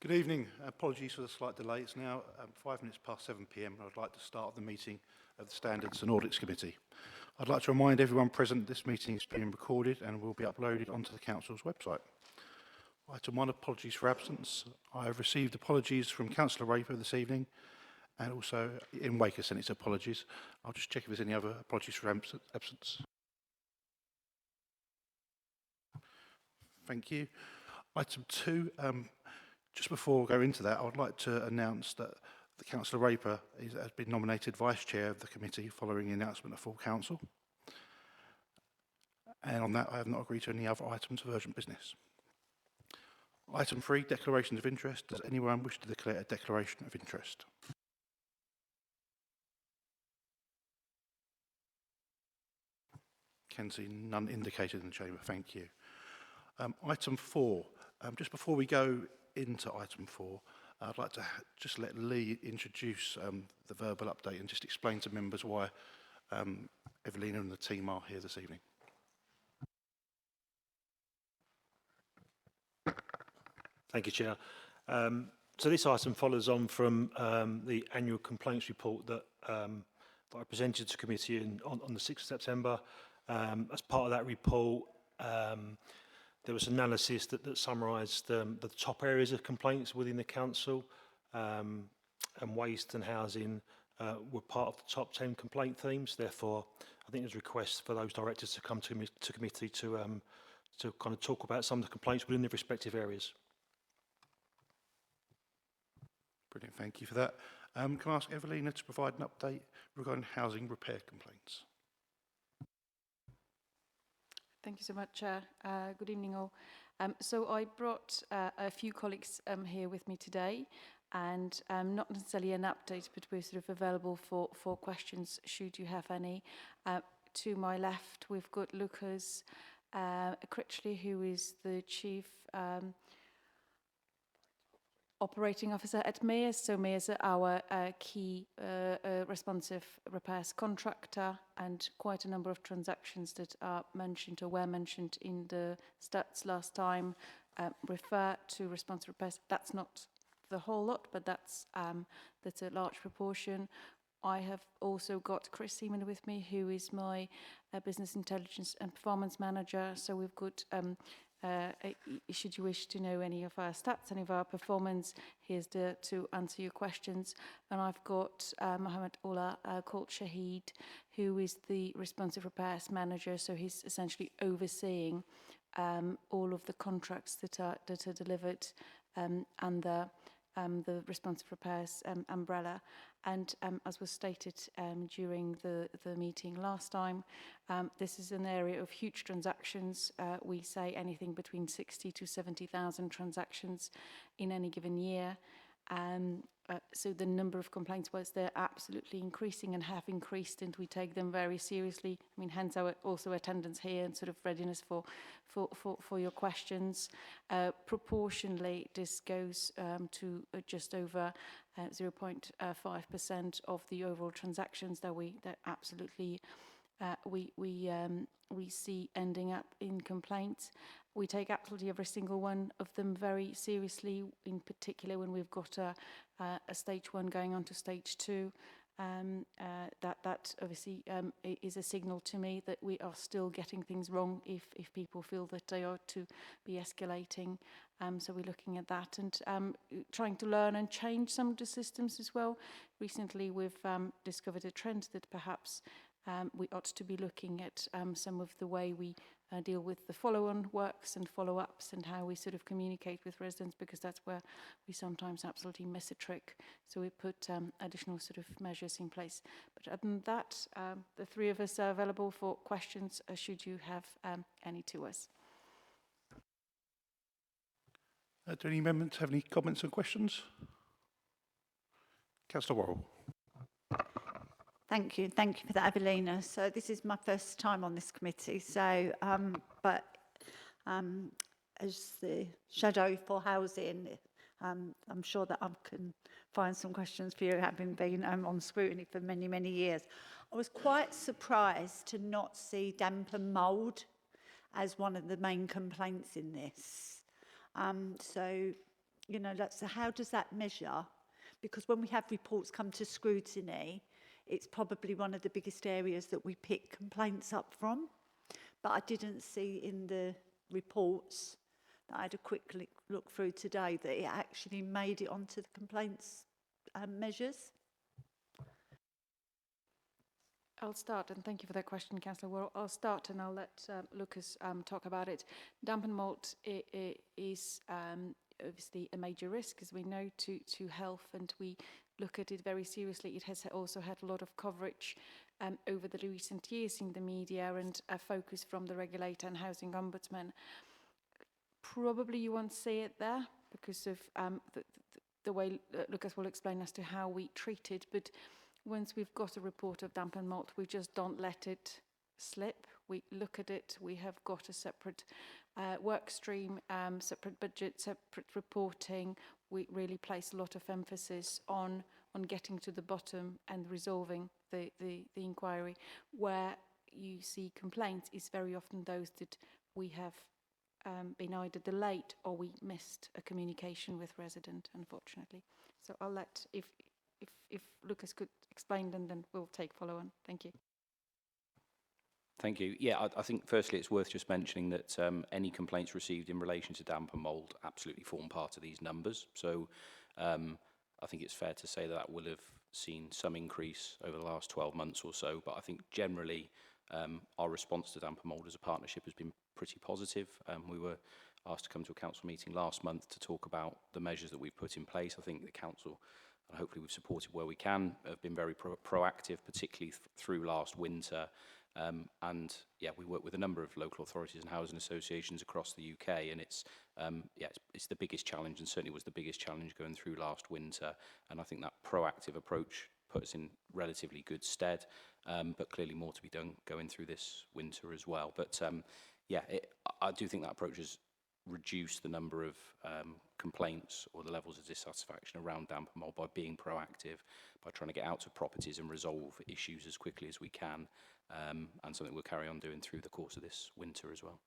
Good evening. Apologies for the slight delay. It's now 5 minutes past 7 p.m. and I'd like to start the meeting of the Standards and Audits Committee. I'd like to remind everyone present this meeting is being recorded and will be uploaded onto the Council's website. Item 1, apologies for absence. I have received apologies from Councillor Raper this evening and also Ian Waker sent its apologies. I'll just check if there's any other apologies for absence. Thank you. Item 2, just before we go into that, I would like to announce that the Councillor Raper has been nominated Vice Chair of the committee following the announcement of full council. And on that, I have not agreed to any other items of urgent business. Item 3, declarations of interest. Does anyone wish to declare a declaration of interest? Can see none indicated in the chamber. Thank you. Item 4. Just before we go into item 4, I'd like to just let Lee introduce the verbal update and just explain to members why Evelina and the team are here this evening. Thank you, Chair. So this item follows on from the annual complaints report that I presented to committee on the 6th of September. As part of that report, there was analysis that summarised the top areas of complaints within the council, and waste and housing were part of the top 10 complaint themes. Therefore, I think there's a request for those directors to come to committee to kind of talk about some of the complaints within their respective areas. Brilliant, thank you for that. Can I ask Evelina to provide an update regarding housing repair complaints? Thank you so much, Chair. Good evening all. So I brought a few colleagues here with me today, and not necessarily an update, but we're sort of available for questions should you have any. To my left, we've got Lucas Critchley, who is the Chief Operating Officer at Mayors. So Mayors are our key responsive repairs contractor, and quite a number of transactions that are mentioned or were mentioned in the stats last time refer to responsive repairs. That's not the whole lot, but that's a large proportion. I have also got Chris Seaman with me, who is my Business Intelligence and Performance Manager. So we've got should you wish to know any of our stats, any of our performance, here's to answer your questions. And I've got Mohammed Ola Colt Shahid, who is the Responsive Repairs Manager. So he's essentially overseeing all of the contracts that are delivered under the Responsive Repairs umbrella. And as was stated during the meeting last time, this is an area of huge transactions. We say anything between 60 to 70,000 transactions in any given year. So the number of complaints, whilst they're absolutely increasing and have increased, and we take them very seriously. I mean, hence our also attendance here and sort of readiness for your questions. Proportionally, this goes to just over 0.5% of the overall transactions that absolutely we see ending up in complaints. We take absolutely every single one of them very seriously, in particular when we've got a stage 1 going on to stage 2. That obviously is a signal to me that we are still getting things wrong if people feel that they ought to be escalating. So we're looking at that and trying to learn and change some of the systems as well. Recently we've discovered a trend that perhaps we ought to be looking at some of the way we deal with the follow-on works and follow-ups and how we sort of communicate with residents, because that's where we sometimes absolutely miss a trick. So we put additional sort of measures in place. But other than that, the three of us are available for questions should you have any to us. Do any members have any comments or questions? Councillor Worrell. Thank you for that, Evelina. So this is my first time on this committee. So, as the shadow for housing, I'm sure that I can find some questions for you, having been on scrutiny for many, many years. I was quite surprised to not see damp and mould as one of the main complaints in this. So you know, so how does that measure? Because when we have reports come to scrutiny, it's probably one of the biggest areas that we pick complaints up from. But I didn't see in the reports that I had a quick look through today that it actually made it onto the complaints measures. I'll start, and thank you for that question, Councillor. Well, I'll start and I'll let Lucas talk about it. Damp and mould is obviously a major risk, as we know, to health, and we look at it very seriously. It has also had a lot of coverage over the recent years in the media, and a focus from the regulator and housing ombudsman. Probably you won't see it there because of the way Lucas will explain as to how we treat it, but once we've got a report of damp and mould, we just don't let it slip. We look at it. We have got a separate work stream, separate budget, separate reporting. We really place a lot of emphasis on getting to the bottom and resolving the inquiry. Where you see complaints is very often those that we have been either delayed or we missed a communication with resident, unfortunately. So I'll let, if Lucas could explain, and then we'll take follow on. Thank you. Thank you. Yeah, I think firstly it's worth just mentioning that any complaints received in relation to damp and mould absolutely form part of these numbers. So I think it's fair to say that will have seen some increase over the last 12 months or so. But I think generally our response to damp and mould as a partnership has been pretty positive. We were asked to come to a council meeting last month to talk about the measures that we've put in place. I think the council, and hopefully we've supported where we can, have been very proactive, particularly through last winter. And yeah, we work with a number of local authorities and housing associations across the UK, and it's the biggest challenge, and certainly was the biggest challenge going through last winter. And I think that proactive approach put us in relatively good stead, but clearly more to be done going through this winter as well. But yeah, I do think that approach has reduced the number of complaints or the levels of dissatisfaction around damp and mould by being proactive, by trying to get out to properties and resolve issues as quickly as we can, and something we'll carry on doing through the course of this winter as well.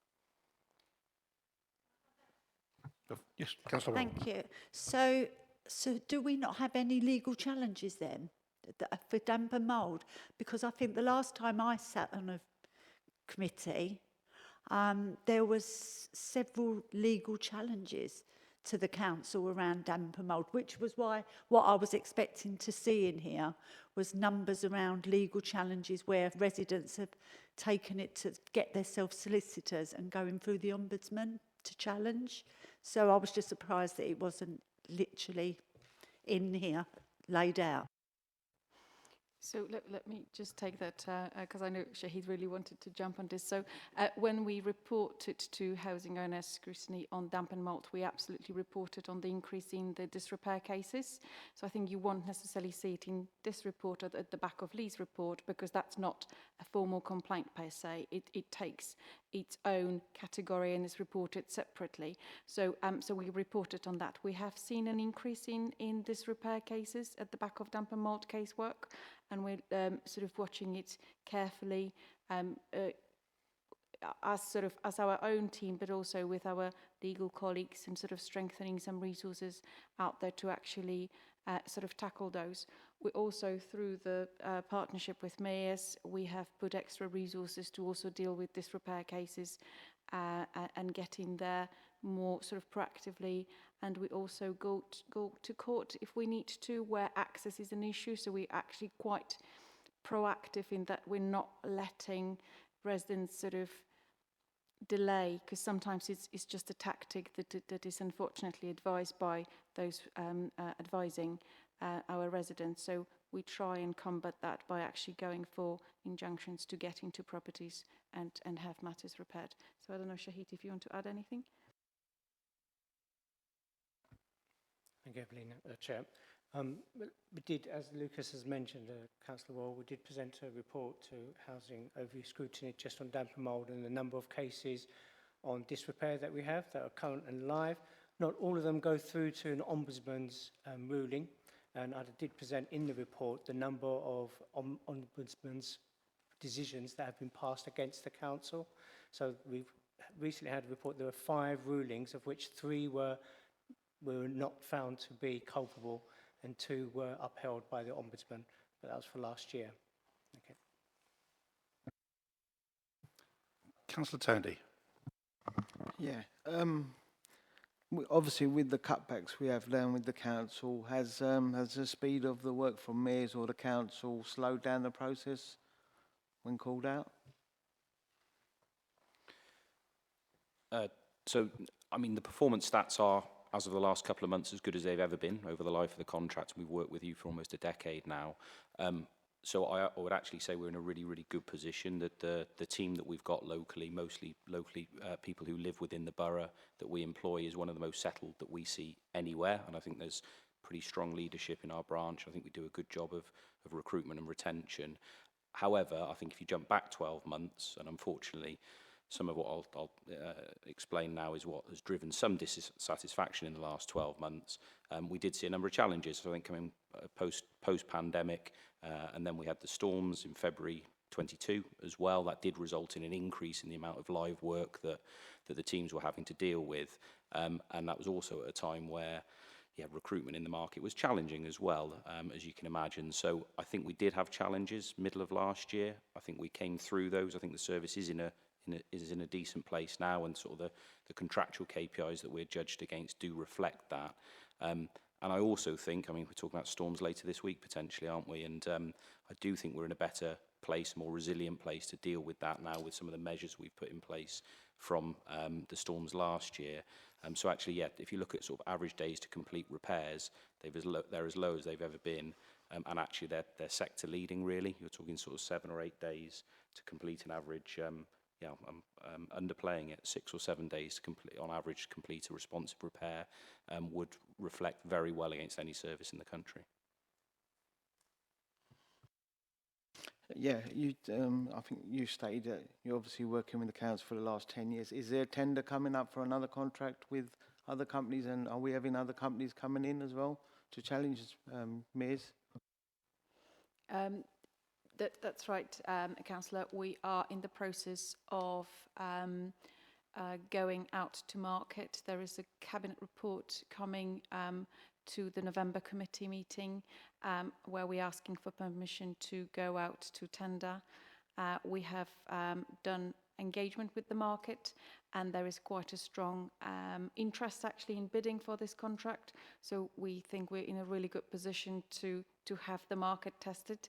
Yes, Councillor. Thank you. So do we not have any legal challenges then for damp and mould? Because I think the last time I sat on a committee, there was several legal challenges to the council around damp and mould, which was why what I was expecting to see in here was numbers around legal challenges where residents have taken it to get their self-solicitors and going through the ombudsman to challenge. So I was just surprised that it wasn't literally in here laid out. So let me just take that, because I know Shahid really wanted to jump on this. So when we reported to housing owners scrutiny on damp and mould, we absolutely reported on the increase in the disrepair cases. So I think you won't necessarily see it in this report or at the back of Lee's report, because that's not a formal complaint per se. It takes its own category and is reported separately. So so we reported on that. We have seen an increase in disrepair cases at the back of damp and mould casework, and we're sort of watching it carefully as our own team, but also with our legal colleagues, and sort of strengthening some resources out there to actually sort of tackle those. We also, through the partnership with mayors, we have put extra resources to also deal with disrepair cases and get in there more sort of proactively. And we also go to court if we need to, where access is an issue. So we're actually quite proactive in that we're not letting residents sort of delay, because sometimes it's just a tactic that is unfortunately advised by those advising our residents. So we try and combat that by actually going for injunctions to get into properties and have matters repaired. So I don't know, Shahid, if you want to add anything? Thank you, Evelyn, Chair. We did, as Lucas has mentioned, Councillor Wall, we did present a report to Housing Overview Scrutiny just on damp and mould and the number of cases on disrepair that we have that are current and live. Not all of them go through to an ombudsman's ruling, and I did present in the report the number of ombudsman's decisions that have been passed against the council. So we've recently had a report, there were 5 rulings, of which 3 were were not found to be culpable, and 2 were upheld by the Ombudsman, but that was for last year. Okay. Councillor Tandy. Yeah. Obviously, with the cutbacks we have done with the council, has the speed of the work from mayors or the council slowed down the process when called out? So, I mean, the performance stats are, as of the last couple of months, as good as they've ever been over the life of the contract. We've worked with you for almost a decade now. So I would actually say we're in a really, really good position, that the team that we've got locally, mostly locally people who live within the borough that we employ, is one of the most settled that we see anywhere. And I think there's pretty strong leadership in our branch. I think we do a good job of recruitment and retention. However, I think if you jump back 12 months, and unfortunately, some of what I'll explain now is what has driven some dissatisfaction in the last 12 months. We did see a number of challenges, I think, coming post-pandemic, and then we had the storms in February 22 as well. That did result in an increase in the amount of live work that the teams were having to deal with. And that was also at a time where recruitment in the market was challenging as well, as you can imagine. So I think we did have challenges middle of last year. I think we came through those. I think the service is in a decent place now, and sort of the contractual KPIs that we're judged against do reflect that. And I also think, I mean, we're talking about storms later this week potentially, aren't we? And I do think we're in a better place, a more resilient place to deal with that now, with some of the measures we've put in place from the storms last year. So actually, yeah, if you look at sort of average days to complete repairs, they're as low as they've ever been. And actually, they're sector leading, really. You're talking sort of 7 or 8 days to complete an average. I'm underplaying it. 6 or 7 days to complete, on average, complete a responsive repair would reflect very well against any service in the country. Yeah, I think you stated that you're obviously working with the council for the last 10 years. Is there a tender coming up for another contract with other companies, and are we having other companies coming in as well to challenge mayors? That's right, Councillor. We are in the process of going out to market. There is a cabinet report coming to the November committee meeting where we're asking for permission to go out to tender. We have done engagement with the market, and there is quite a strong interest actually in bidding for this contract. So we think we're in a really good position to have the market tested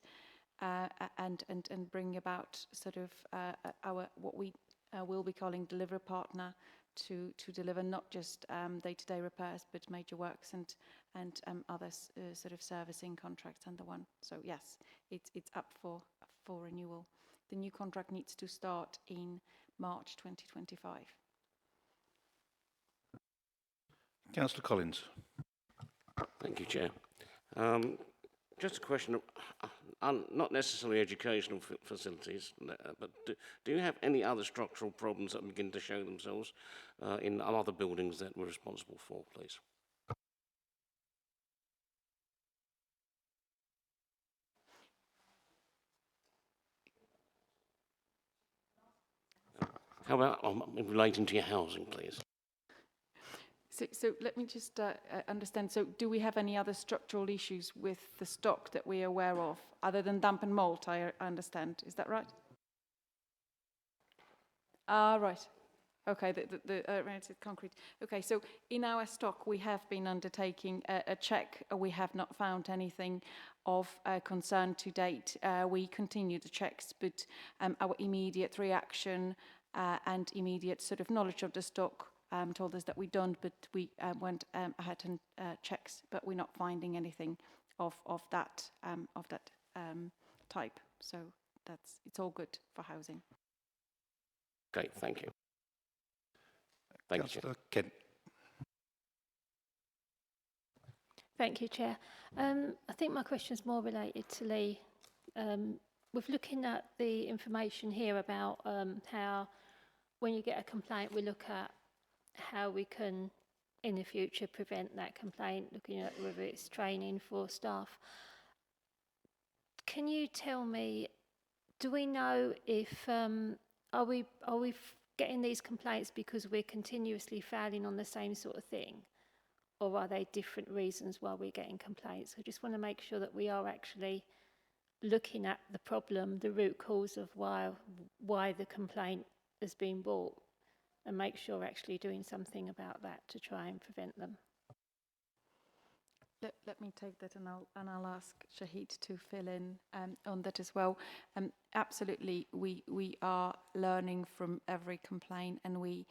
and bring about sort of our what we will be calling delivery partner to deliver not just day-to-day repairs, but major works and other sort of servicing contracts under one. So yes, it's up for renewal. The new contract needs to start in March 2025. Councillor Collins. Thank you, Chair. Just a question of, not necessarily educational facilities, but do you have any other structural problems that begin to show themselves in other buildings that we're responsible for, please? How about relating to your housing, please? So let me just understand. So do we have any other structural issues with the stock that we're aware of, other than damp and mold, I understand? Is that right? Right. Okay, the related concrete. Okay, so in our stock, we have been undertaking a check. We have not found anything of concern to date. We continue the checks, but our immediate reaction and immediate sort of knowledge of the stock told us that we don't, but we went ahead and checks, but we're not finding anything of that type. So it's all good for housing. Okay, thank you. Thank you, Chair. Councillor Kent. Thank you, Chair. I think my question is more related to Lee. With looking at the information here about how when you get a complaint, we look at how we can, in the future, prevent that complaint, looking at whether it's training for staff. Can you tell me, do we know if, are we getting these complaints because we're continuously failing on the same sort of thing? or are they different reasons why we're getting complaints? I just want to make sure that we are actually looking at the problem, the root cause of why the complaint has been brought, and make sure we're actually doing something about that to try and prevent them. Let me take that, and I'll ask Shahid to fill in on that as well. Absolutely, we are learning from every complaint, and we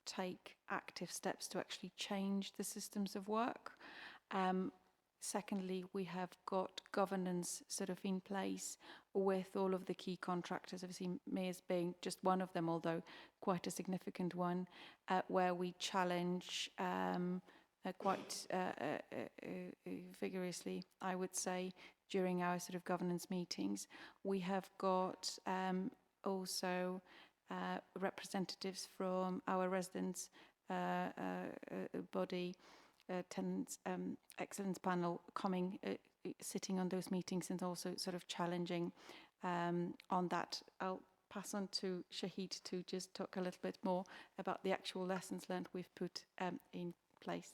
take active steps to actually change the systems of work. Secondly, we have got governance sort of in place with all of the key contractors, obviously Mayors being just one of them, although quite a significant one, where we challenge quite vigorously, I would say, during our sort of governance meetings. We have got also representatives from our residents body, tenants excellence panel coming, sitting on those meetings and also sort of challenging on that. I'll pass on to Shahid to just talk a little bit more about the actual lessons learned we've put in place.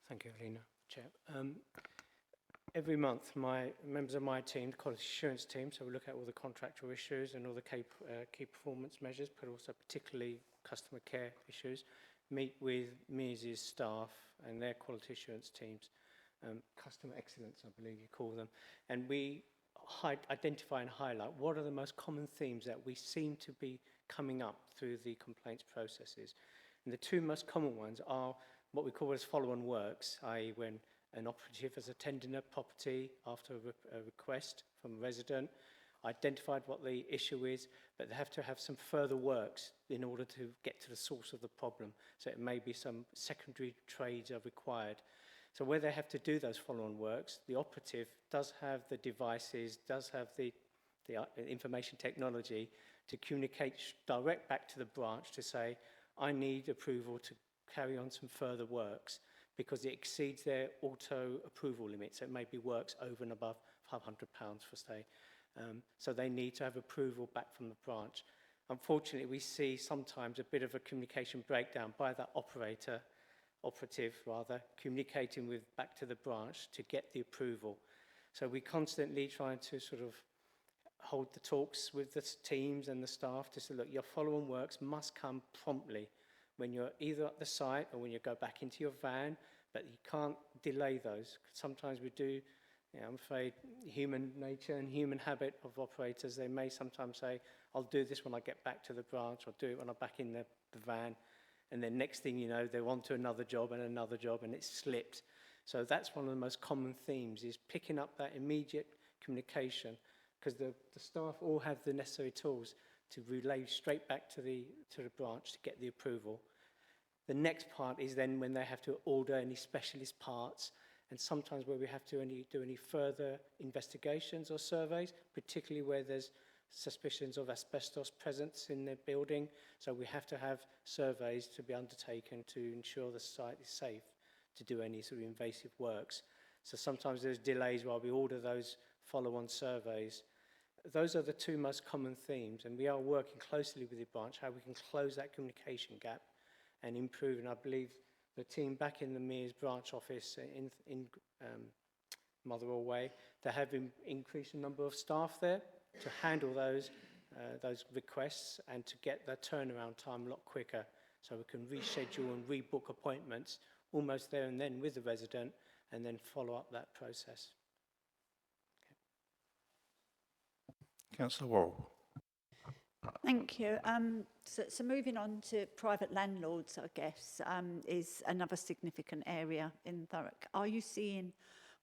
Thank you, Alina, Chair. Every month, members of my team, the quality assurance team, so we look at all the contractual issues and all the key performance measures, but also particularly customer care issues, meet with Mears' staff and their quality assurance teams, customer excellence, I believe you call them, and we identify and highlight what are the most common themes that we seem to be coming up through the complaints processes. And the two most common ones are what we call as follow-on works, i.e. when an operative has attended a property after a request from a resident, identified what the issue is, but they have to have some further works in order to get to the source of the problem. So it may be some secondary trades are required. So where they have to do those follow-on works, the operative does have the devices, does have the information technology to communicate direct back to the branch to say, I need approval to carry on some further works because it exceeds their auto approval limit. So it may be works over and above £500 for say. So they need to have approval back from the branch. Unfortunately, we see sometimes a bit of a communication breakdown by that operative, communicating with back to the branch to get the approval. So we're constantly trying to sort of hold the talks with the teams and the staff to say, look, your follow-on works must come promptly when you're either at the site or when you go back into your van, but you can't delay those. Sometimes we do, I'm afraid, human nature and human habit of operators, they may sometimes say, I'll do this when I get back to the branch, I'll do it when I'm back in the van, and then next thing you know, they're on to another job, and it's slipped. So that's one of the most common themes, is picking up that immediate communication, because the staff all have the necessary tools to relay straight back to the branch to get the approval. The next part is then when they have to order any specialist parts, and sometimes where we have to do any further investigations or surveys, particularly where there's suspicions of asbestos presence in the building. So we have to have surveys to be undertaken to ensure the site is safe to do any sort of invasive works. So sometimes there's delays while we order those follow-on surveys. Those are the two most common themes, and we are working closely with the branch, how we can close that communication gap and improve. And I believe the team back in the Mears branch office in Motherwell Way, they have increased the number of staff there to handle those requests and to get the turnaround time a lot quicker, so we can reschedule and rebook appointments almost there and then with the resident, and then follow up that process. Councillor Worrell. Thank you. So moving on to private landlords, I guess, is another significant area in Thurrock. Are you seeing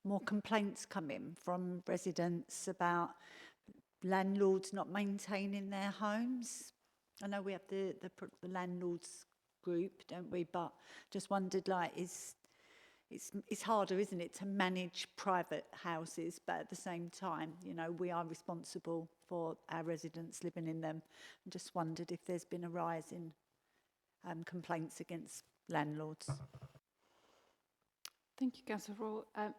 more complaints come in from residents about landlords not maintaining their homes? I know we have the landlords group, don't we? But just wondered, like, it's harder, isn't it, to manage private houses, but at the same time, you know, we are responsible for our residents living in them. And just wondered if there's been a rise in complaints against landlords. Thank you, Councillor Raw.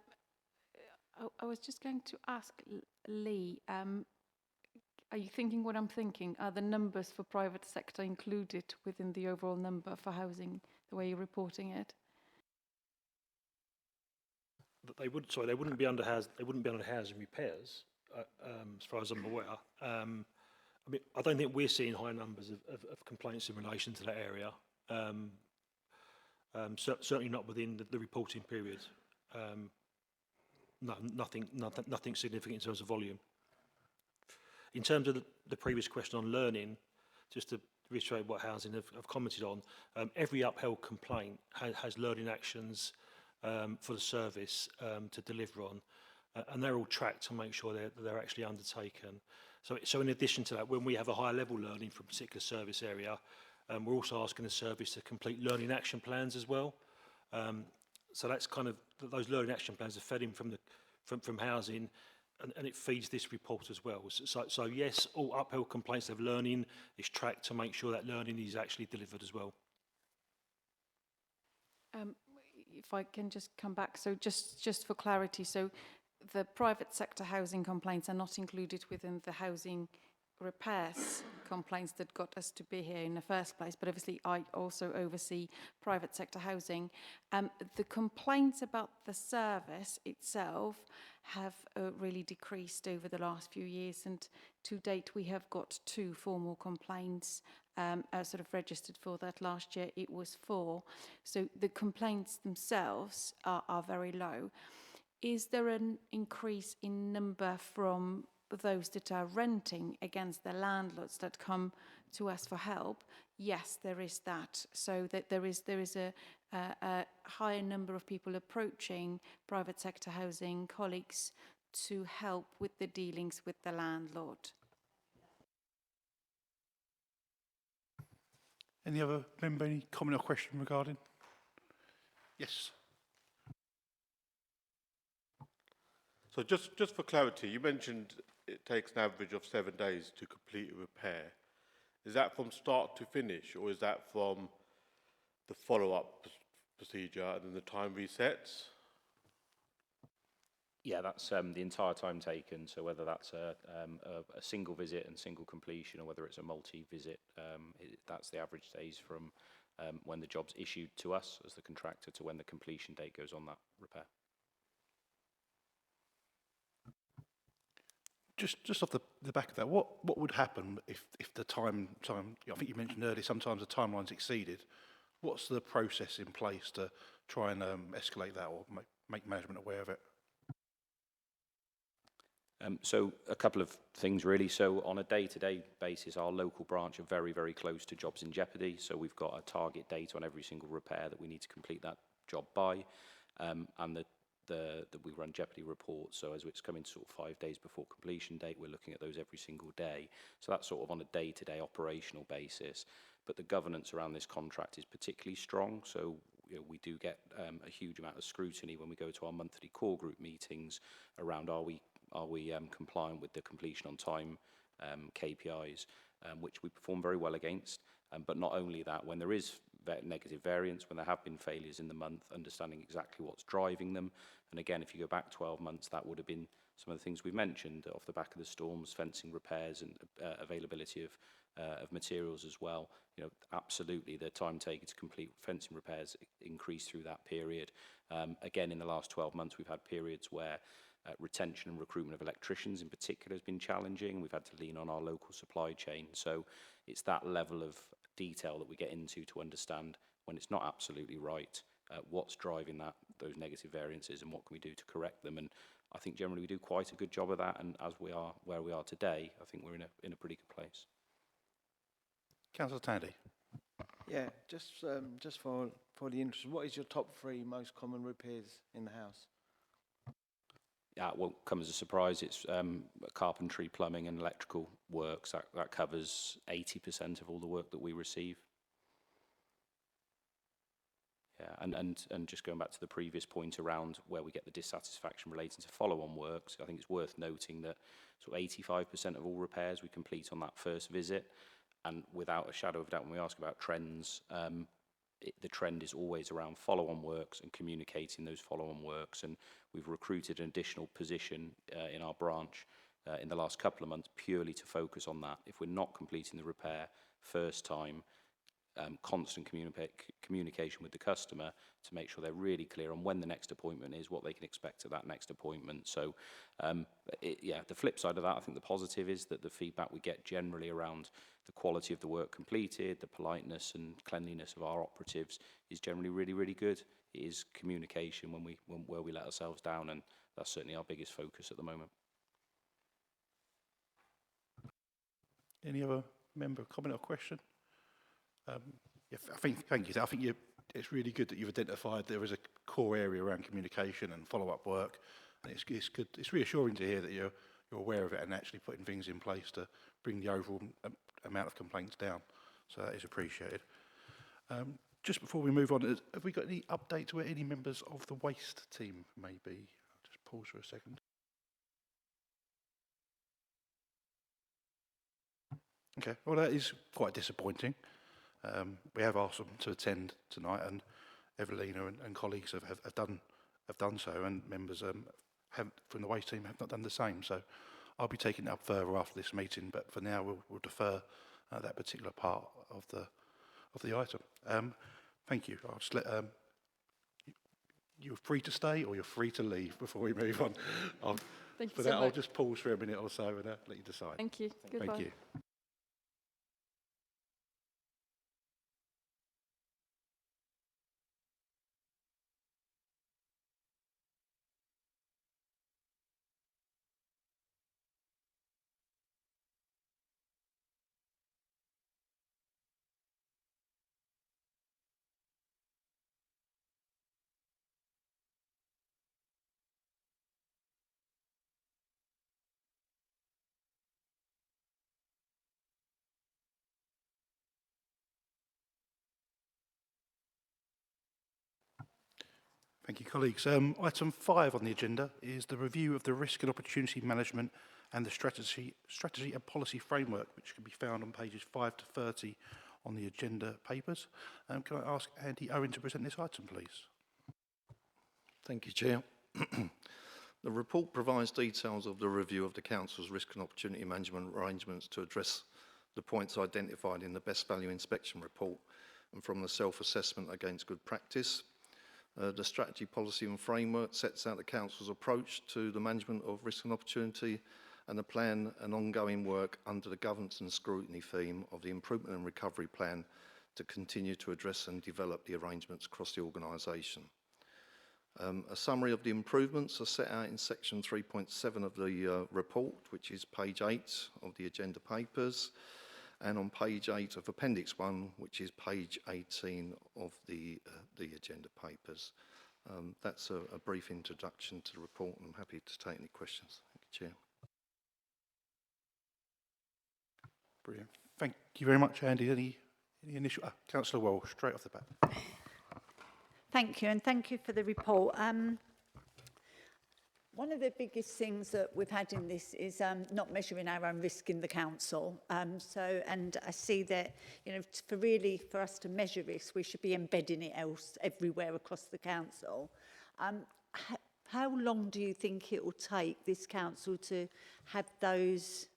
I was just going to ask Lee, are you thinking what I'm thinking? Are the numbers for private sector included within the overall number for housing the way you're reporting it. They wouldn't be under housing repairs, as far as I'm aware. I mean, I don't think we're seeing high numbers of complaints in relation to that area. Certainly not within the reporting period. No, nothing significant in terms of volume. In terms of the previous question on learning, just to reiterate what housing have commented on, every upheld complaint has learning actions for the service to deliver on, and they're all tracked to make sure they're actually undertaken. So in addition to that, when we have a higher level learning from a particular service area, we're also asking the service to complete learning action plans as well. So that's kind of, those learning action plans are fed in from housing, and it feeds this report as well. So yes, all upheld complaints of learning is tracked to make sure that learning is actually delivered as well. If I can just come back, so just for clarity, so the private sector housing complaints are not included within the housing repairs complaints that got us to be here in the first place, but obviously I also oversee private sector housing. The complaints about the service itself have really decreased over the last few years, and to date we have got 2 formal complaints sort of registered for that. Last year it was 4, so the complaints themselves are very low. Is there an increase in number from those that are renting against the landlords that come to us for help? Yes, there is that. So that there is a higher number of people approaching private sector housing colleagues to help with the dealings with the landlord. Any other member, any comment or question regarding? Yes. So just for clarity, you mentioned it takes an average of 7 days to complete a repair. Is that from start to finish, or is that from the follow-up procedure and then the time resets? Yeah, that's the entire time taken. So whether that's a single visit and single completion, or whether it's a multi-visit, that's the average days from when the job's issued to us as the contractor to when the completion date goes on that repair. Just off the back of that, what would happen if the time, I think you mentioned earlier, sometimes the timeline's exceeded. What's the process in place to try and escalate that or make management aware of it? So a couple of things really. So on a day-to-day basis, our local branch are very, very close to jobs in jeopardy. So we've got a target date on every single repair that we need to complete that job by, and we run jeopardy reports. So as it's coming sort of 5 days before completion date, we're looking at those every single day. So that's sort of on a day-to-day operational basis. But the governance around this contract is particularly strong. So we do get a huge amount of scrutiny when we go to our monthly core group meetings around are we compliant with the completion on time KPIs, which we perform very well against. But not only that, when there is negative variance, when there have been failures in the month, understanding exactly what's driving them. And again, if you go back 12 months, that would have been some of the things we've mentioned off the back of the storms, fencing repairs and availability of materials as well. You know, absolutely the time taken to complete fencing repairs increased through that period. Again, in the last 12 months, we've had periods where retention and recruitment of electricians in particular has been challenging. We've had to lean on our local supply chain. So it's that level of detail that we get into to understand when it's not absolutely right, what's driving those negative variances and what can we do to correct them. And I think generally we do quite a good job of that. And as we are where we are today, I think we're in a pretty good place. Councillor Tandy. Yeah, just for the interest, what is your top 3 most common repairs in the house? Yeah, it won't come as a surprise. It's carpentry, plumbing and electrical works. That covers 80% of all the work that we receive. Yeah, and just going back to the previous point around where we get the dissatisfaction relating to follow-on works, I think it's worth noting that sort of 85% of all repairs we complete on that first visit. And without a shadow of a doubt, when we ask about trends, the trend is always around follow-on works and communicating those follow-on works. And we've recruited an additional position in our branch in the last couple of months purely to focus on that. If we're not completing the repair first time, constant communication with the customer to make sure they're really clear on when the next appointment is, what they can expect at that next appointment. So, yeah, the flip side of that, I think the positive is that the feedback we get generally around the quality of the work completed, the politeness and cleanliness of our operatives is generally really, really good. It is communication where we let ourselves down, and that's certainly our biggest focus at the moment. Any other member comment or question? Yeah, thank you. I think it's really good that you've identified there is a core area around communication and follow-up work, and it's good. It's reassuring to hear that you're aware of it and actually putting things in place to bring the overall amount of complaints down. So that is appreciated. Just before we move on, have we got any update to where any members of the waste team may be? I'll just pause for a second. Okay, well that is quite disappointing. We have asked them to attend tonight, and Evelina and colleagues have done so, and members from the waste team have not done the same. So I'll be taking it up further after this meeting, but for now we'll defer that particular part of the item. Thank you. I'll just let you're free to stay or you're free to leave before we move on. Thank you For so that, much. I'll just pause for a minute or so and let you decide. Thank you. Goodbye. Thank you. Thank you, colleagues. Item 5 on the agenda is the review of the risk and opportunity management and the strategy and policy framework, which can be found on pages 5 to 30 on the agenda papers. Can I ask Andy Owen to present this item, please? Thank you, Chair. The report provides details of the review of the Council's risk and opportunity management arrangements to address the points identified in the Best Value Inspection report and from the self-assessment against good practice. The strategy, policy and framework sets out the Council's approach to the management of risk and opportunity and the plan and ongoing work under the governance and scrutiny theme of the improvement and recovery plan to continue to address and develop the arrangements across the organisation. A summary of the improvements are set out in section 3.7 of the report, which is page 8 of the agenda papers, and on page 8 of Appendix 1, which is page 18 of the agenda papers. That's a brief introduction to the report, and I'm happy to take any questions. Thank you, Chair. Brilliant. Thank you very much, Andy. Any initial... Councillor Wall, straight off the bat. Thank you, and thank you for the report. One of the biggest things that we've had in this is not measuring our own risk in the council. And I see that, you know, for us to measure risk, we should be embedding it everywhere across the council. How long do you think it will take this council to have those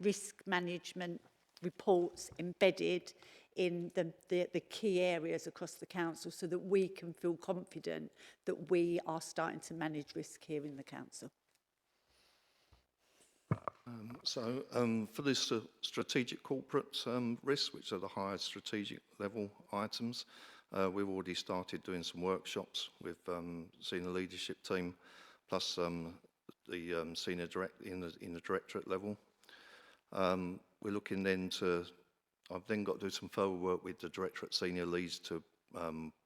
risk management reports embedded in the key areas across the council so that we can feel confident that we are starting to manage risk here in the council? For this strategic corporate risk, which are the highest strategic level items, we've already started doing some workshops with senior leadership team, plus the senior in the directorate level. We're looking then to, I've then got to do some further work with the directorate senior leads to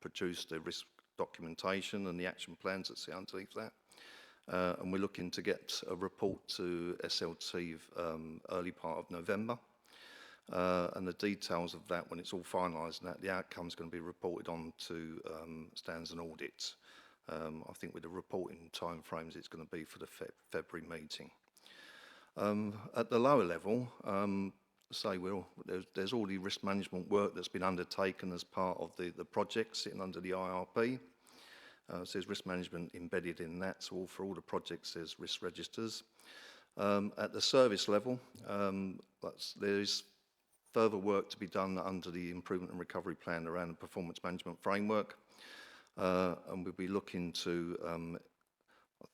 produce the risk documentation and the action plans that sit underneath that. And we're looking to get a report to SLT early part of November. And the details of that, when it's all finalised, and that the outcome is going to be reported on to Standards and Audit. I think with the reporting timeframes, it's going to be for the February meeting. At the lower level, there's already risk management work that's been undertaken as part of the project sitting under the IRP. So there's risk management embedded in that. So for all the projects, there's risk registers. At the service level, there's further work to be done under the improvement and recovery plan around the performance management framework. And we'll be looking to, I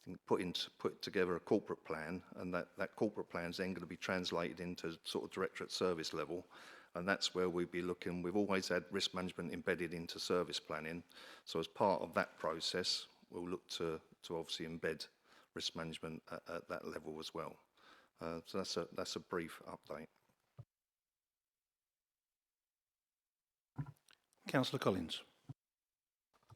think, put together a corporate plan, and that corporate plan is then going to be translated into sort of directorate service level. And that's where we'll be looking. We've always had risk management embedded into service planning. So as part of that process, we'll look to obviously embed risk management at that level as well. So that's a brief update. Councillor Collins.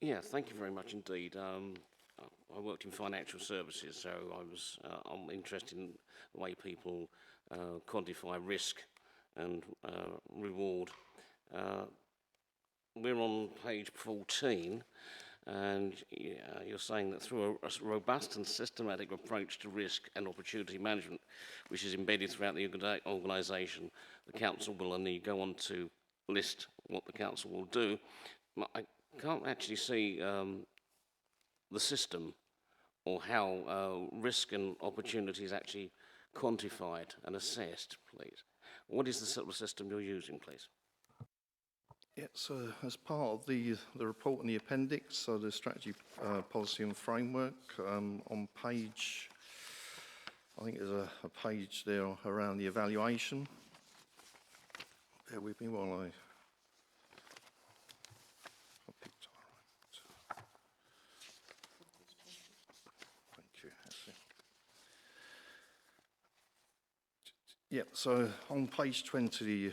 Yeah, thank you very much indeed. I worked in financial services, so I'm interested in the way people quantify risk and reward. We're on page 14, and you're saying that through a robust and systematic approach to risk and opportunity management, which is embedded throughout the organisation, the council will, and you go on to list what the council will do. I can't actually see the system or how risk and opportunity is actually quantified and assessed, please. What is the sort of system you're using, please? Yeah, so as part of the report and the appendix, so the strategy, policy and framework, on page, I think there's a page there around the evaluation. Bear with me while I picked it right. Thank you. Yeah, so on page 20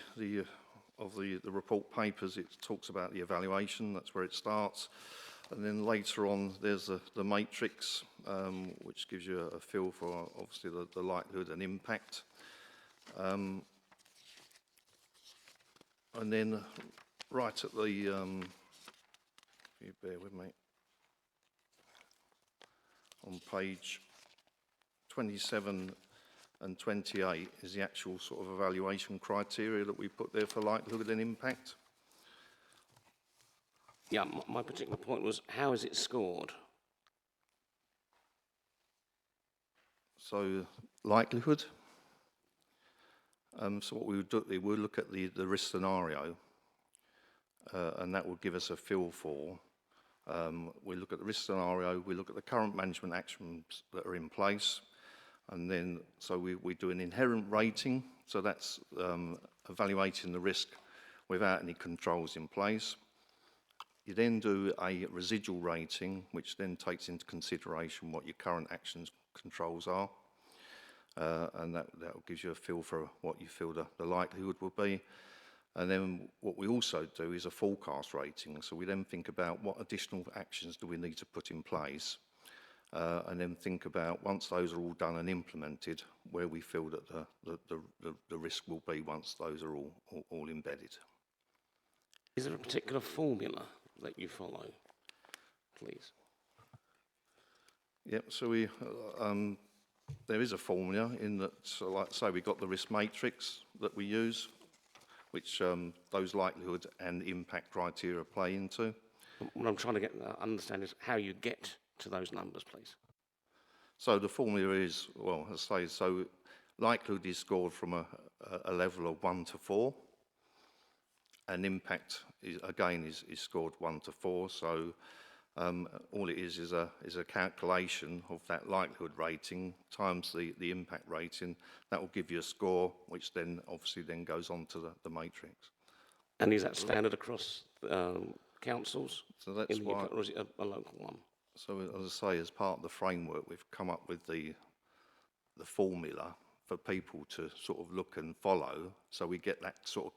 of the report papers, it talks about the evaluation. That's where it starts. And then later on, there's the matrix, which gives you a feel for, obviously, the likelihood and impact. And then right at the, if you bear with me, on page 27 and 28 is the actual sort of evaluation criteria that we put there for likelihood and impact. Yeah, my particular point was, how is it scored? So likelihood. So what we would do, we'll look at the risk scenario, and that will give us a feel for. We look at the risk scenario, we look at the current management actions that are in place, and then so we do an inherent rating. So that's evaluating the risk without any controls in place. You then do a residual rating, which then takes into consideration what your current actions controls are. And that gives you a feel for what you feel the likelihood will be. And then what we also do is a forecast rating. So we then think about what additional actions do we need to put in place, and then think about, once those are all done and implemented, where we feel that the risk will be once those are all embedded. Is there a particular formula that you follow, please? Yep, so we, there is a formula in that, so like say, we've got the risk matrix that we use, which those likelihood and impact criteria play into. What I'm trying to understand is how you get to those numbers, please. So the formula is, well, as I say, so likelihood is scored from a level of 1 to 4, and impact again is scored 1 to 4. So all it is a calculation of that likelihood rating times the impact rating. That will give you a score, which then obviously then goes on to the matrix. And is that standard across councils? So that's why, or is it a local one? So as I say, as part of the framework, we've come up with the formula for people to sort of look and follow, so we get that sort of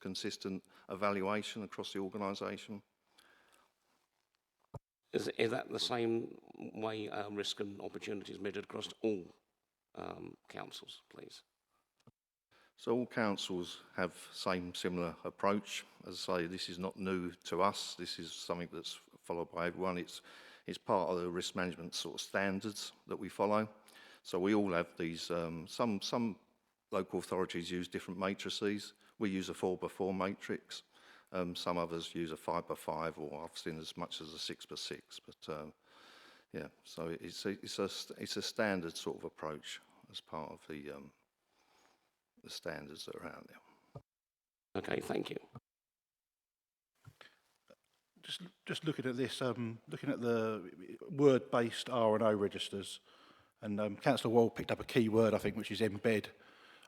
consistent evaluation across the organisation. Is that the same way risk and opportunity is measured across all councils, please? So all councils have similar approach. As I say, this is not new to us. This is something that's followed by everyone. It's part of the risk management sort of standards that we follow. So we all have these, some local authorities use different matrices. We use a 4x4 matrix. Some others use a 5x5, or I've seen as much as a 6x6. But yeah, so it's a standard sort of approach as part of the standards that are out there. Okay, thank you. Just looking at this, looking at the word-based R&O registers, and Councillor Wall picked up a key word, I think, which is embed.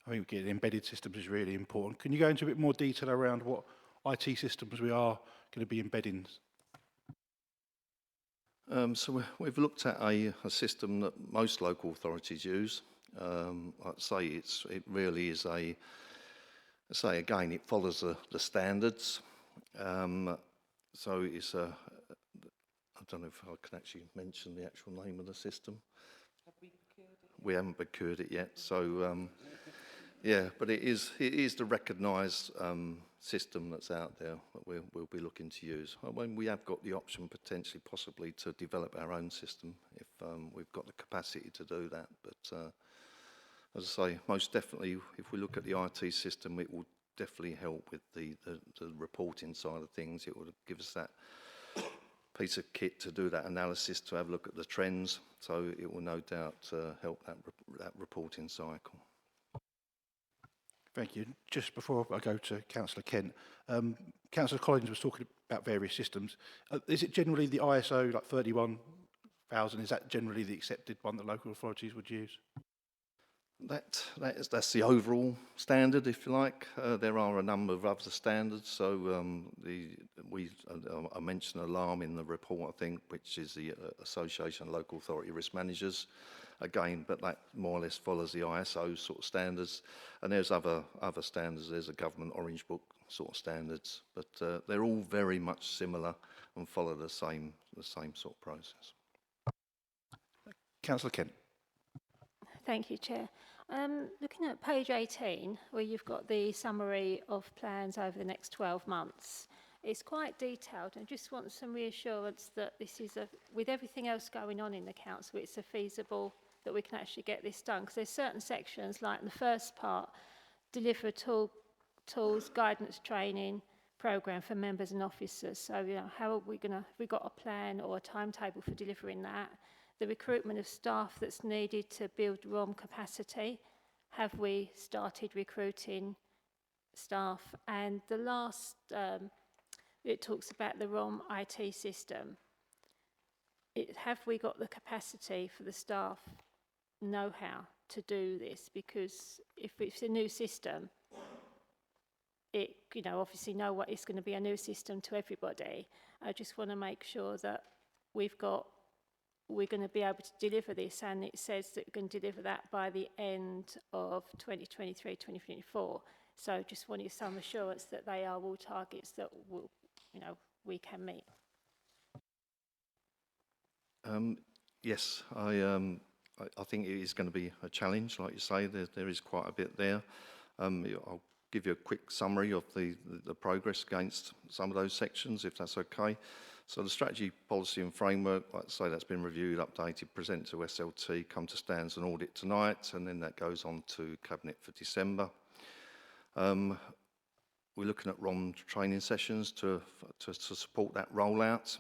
I think getting embedded systems is really important. Can you go into a bit more detail around what IT systems we are going to be embedding? We've looked at a system that most local authorities use. I'd say it really is again, it follows the standards. So it's I don't know if I can actually mention the actual name of the system. Have we procured it? We haven't procured it yet. So yeah, but it is the recognised system that's out there that we'll be looking to use. When we have got the option potentially, possibly, to develop our own system if we've got the capacity to do that. But as I say, most definitely, if we look at the IT system, it will definitely help with the reporting side of things. It will give us that piece of kit to do that analysis, to have a look at the trends. So it will no doubt help that reporting cycle. Thank you. Just before I go to Councillor Kent, Councillor Collins was talking about various systems. Is it generally the ISO, like 31,000, is that generally the accepted one that local authorities would use? That's the overall standard, if you like. There are a number of other standards. So I mentioned alarm in the report, I think, which is the Association of Local Authority Risk Managers. Again, but that more or less follows the ISO sort of standards. And there's other standards. There's a government orange book sort of standards, but they're all very much similar and follow the same sort of process. Councillor Kent. Thank you, Chair. Looking at page 18, where you've got the summary of plans over the next 12 months, it's quite detailed, and just want some reassurance that this is, with everything else going on in the council, it's feasible that we can actually get this done. Because there's certain sections, like in the first part, deliver tools, guidance training programme for members and officers. So, you know, how are we going to, have we got a plan or a timetable for delivering that? The recruitment of staff that's needed to build ROM capacity. Have we started recruiting staff? And the last, it talks about the ROM IT system. Have we got the capacity for the staff know-how to do this? Because if it's a new system, it, you know, obviously know what it's going to be a new system to everybody. I just want to make sure that we're going to be able to deliver this, and it says that we're going to deliver that by the end of 2023, 2024. So just wanted some assurance that they are all targets that will, you know, we can meet. Yes, I think it is going to be a challenge, like you say. There is quite a bit there. I'll give you a quick summary of the progress against some of those sections, if that's okay. So the strategy, policy and framework, like I say, that's been reviewed, updated, presented to SLT, come to stands and audit tonight, and then that goes on to Cabinet for December. We're looking at ROM training sessions to support that rollout.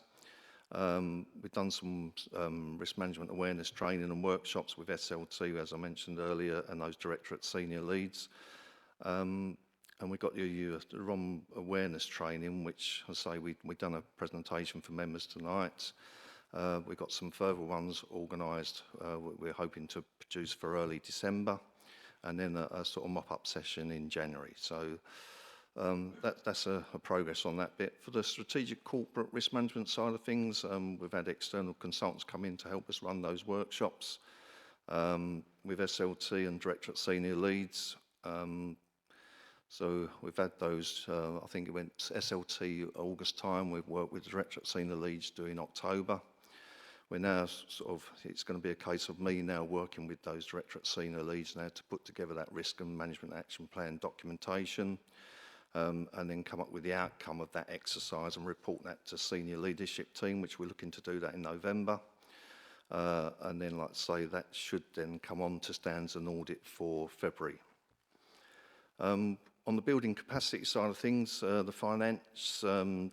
We've done some risk management awareness training and workshops with SLT, as I mentioned earlier, and those directorate senior leads. And we've got the ROM awareness training, which, I say, we've done a presentation for members tonight. We've got some further ones organised we're hoping to produce for early December, and then a sort of mop-up session in January. So that's a progress on that bit. For the strategic corporate risk management side of things, we've had external consultants come in to help us run those workshops with SLT and directorate senior leads. So we've had those, I think it went SLT August time. We've worked with directorate senior leads doing October. We're now sort of, it's going to be a case of me now working with those directorate senior leads now to put together that risk and management action plan documentation, and then come up with the outcome of that exercise and report that to senior leadership team, which we're looking to do that in November. And then, like I say, that should then come on to stands and audit for February. On the building capacity side of things, the finance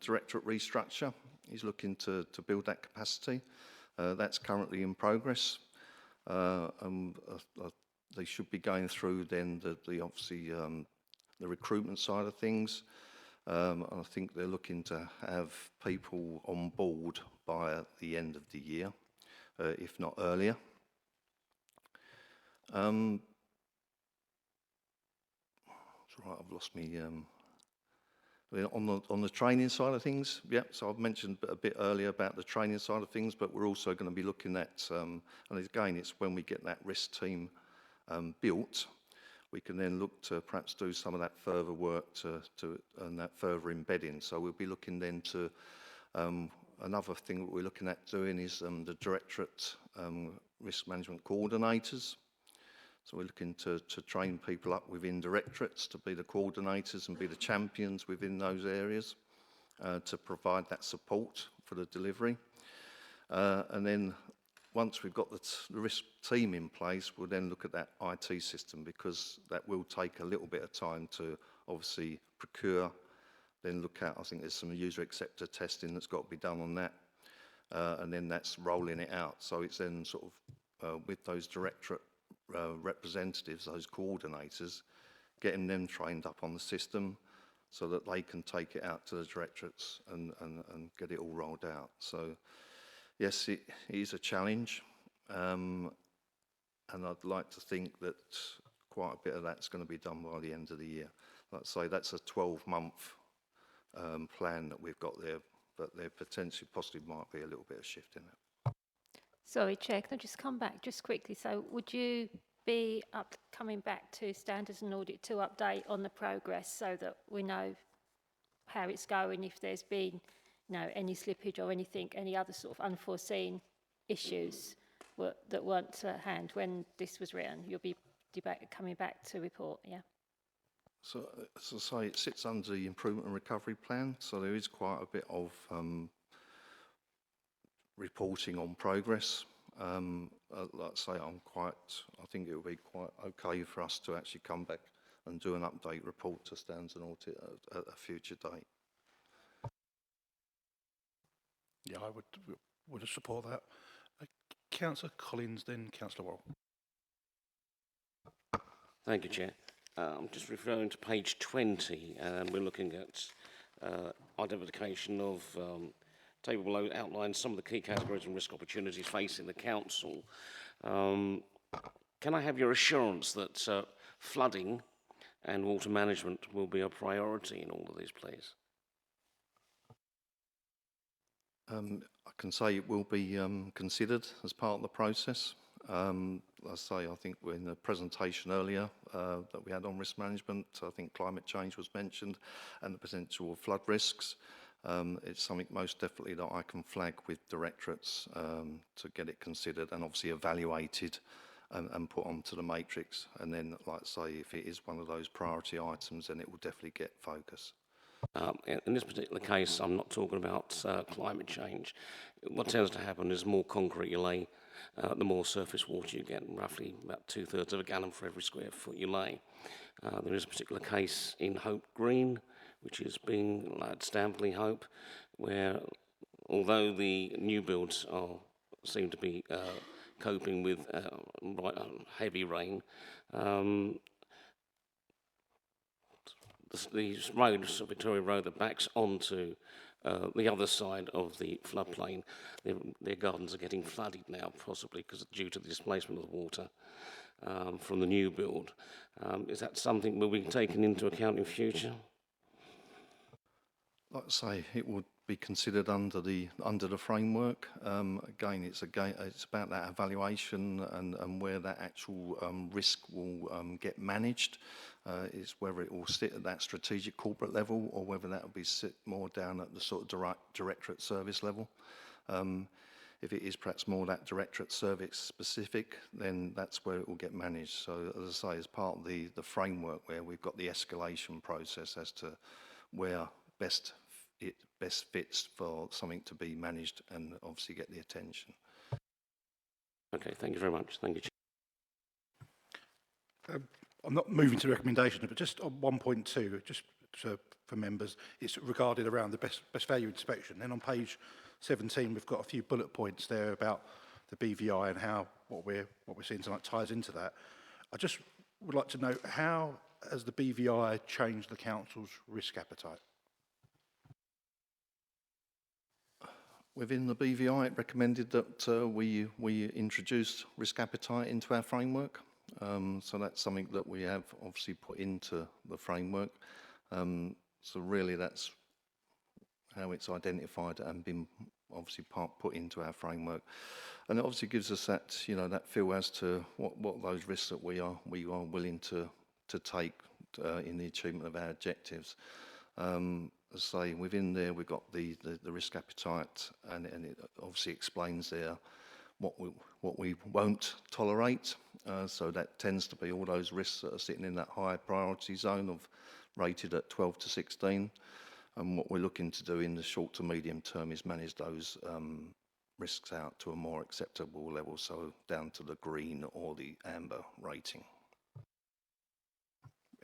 directorate restructure is looking to build that capacity. That's currently in progress. They should be going through then the obviously the recruitment side of things. And I think they're looking to have people on board by the end of the year, if not earlier. It's all right, I've lost me. On the training side of things, yeah, so I've mentioned a bit earlier about the training side of things, but we're also going to be looking at, and again, it's when we get that risk team built, we can then look to perhaps do some of that further work and that further embedding. So we'll be looking then to, another thing that we're looking at doing is the Directorate Risk Management Coordinators. So we're looking to train people up within directorates to be the coordinators and be the champions within those areas to provide that support for the delivery. And then once we've got the risk team in place, we'll then look at that IT system, because that will take a little bit of time to obviously procure, then look at, I think there's some user acceptor testing that's got to be done on that, and then that's rolling it out. So it's then sort of with those directorate representatives, those coordinators, getting them trained up on the system so that they can take it out to the directorates and get it all rolled out. So yes, it is a challenge, and I'd like to think that quite a bit of that's going to be done by the end of the year. Like I say, that's a 12-month plan that we've got there, but there potentially possibly might be a little bit of shift in it. Sorry, Chair, can I just come back just quickly? So would you be coming back to Standards and Audit to update on the progress so that we know how it's going, if there's been, any slippage or anything, any other sort of unforeseen issues that weren't at hand when this was written? You'll be coming back to report, yeah? So, as I say, it sits under the Improvement and Recovery Plan, so there is quite a bit of reporting on progress. Like I say, I think it will be quite okay for us to actually come back and do an update report to Standards and Audit at a future date. Yeah, I would support that. Councillor Collins, then Councillor Worrell. Thank you, Chair. I'm just referring to page 20, and we're looking at identification of table below outlines some of the key categories and risk opportunities facing the council. Can I have your assurance that flooding and water management will be a priority in all of these, please? I can say it will be considered as part of the process. Like I say, I think in the presentation earlier that we had on risk management, I think climate change was mentioned and the potential of flood risks. It's something most definitely that I can flag with directorates to get it considered and obviously evaluated and put onto the matrix. And then, like I say, if it is one of those priority items, then it will definitely get focus. In this particular case, I'm not talking about climate change. What tends to happen is more concrete you lay, the more surface water you get, roughly about 2/3 of a gallon for every square foot you lay. There is a particular case in Hope Green, which is being at Stampley Hope, where although the new builds seem to be coping with heavy rain, the road, Victoria Road, that backs onto the other side of the floodplain, their gardens are getting flooded now, possibly because due to the displacement of the water from the new build. Is that something will be taken into account in future? Like I say, it would be considered under the framework. Again, it's about that evaluation and where that actual risk will get managed. Is whether it will sit at that strategic corporate level or whether that will be sit more down at the sort of directorate service level. If it is perhaps more that directorate service specific, then that's where it will get managed. So as I say, as part of the framework where we've got the escalation process as to where it best fits for something to be managed and obviously get the attention. Okay, thank you very much. Thank you, Chair. I'm not moving to recommendation, but just on 1.2, just for members, it's regarded around the best value inspection. Then on page 17, we've got a few bullet points there about the BVI and how what we're seeing tonight ties into that. I just would like to know how has the BVI changed the council's risk appetite? Within the BVI, it recommended that we introduce risk appetite into our framework. So that's something that we have obviously put into the framework. So really that's how it's identified and been obviously put into our framework. And it obviously gives us that, you know, that feel as to what those risks that we are willing to take in the achievement of our objectives. As I say, within there we've got the risk appetite, and it obviously explains there what we won't tolerate. So that tends to be all those risks that are sitting in that high priority zone of rated at 12 to 16. And what we're looking to do in the short to medium term is manage those risks out to a more acceptable level, so down to the green or the amber rating.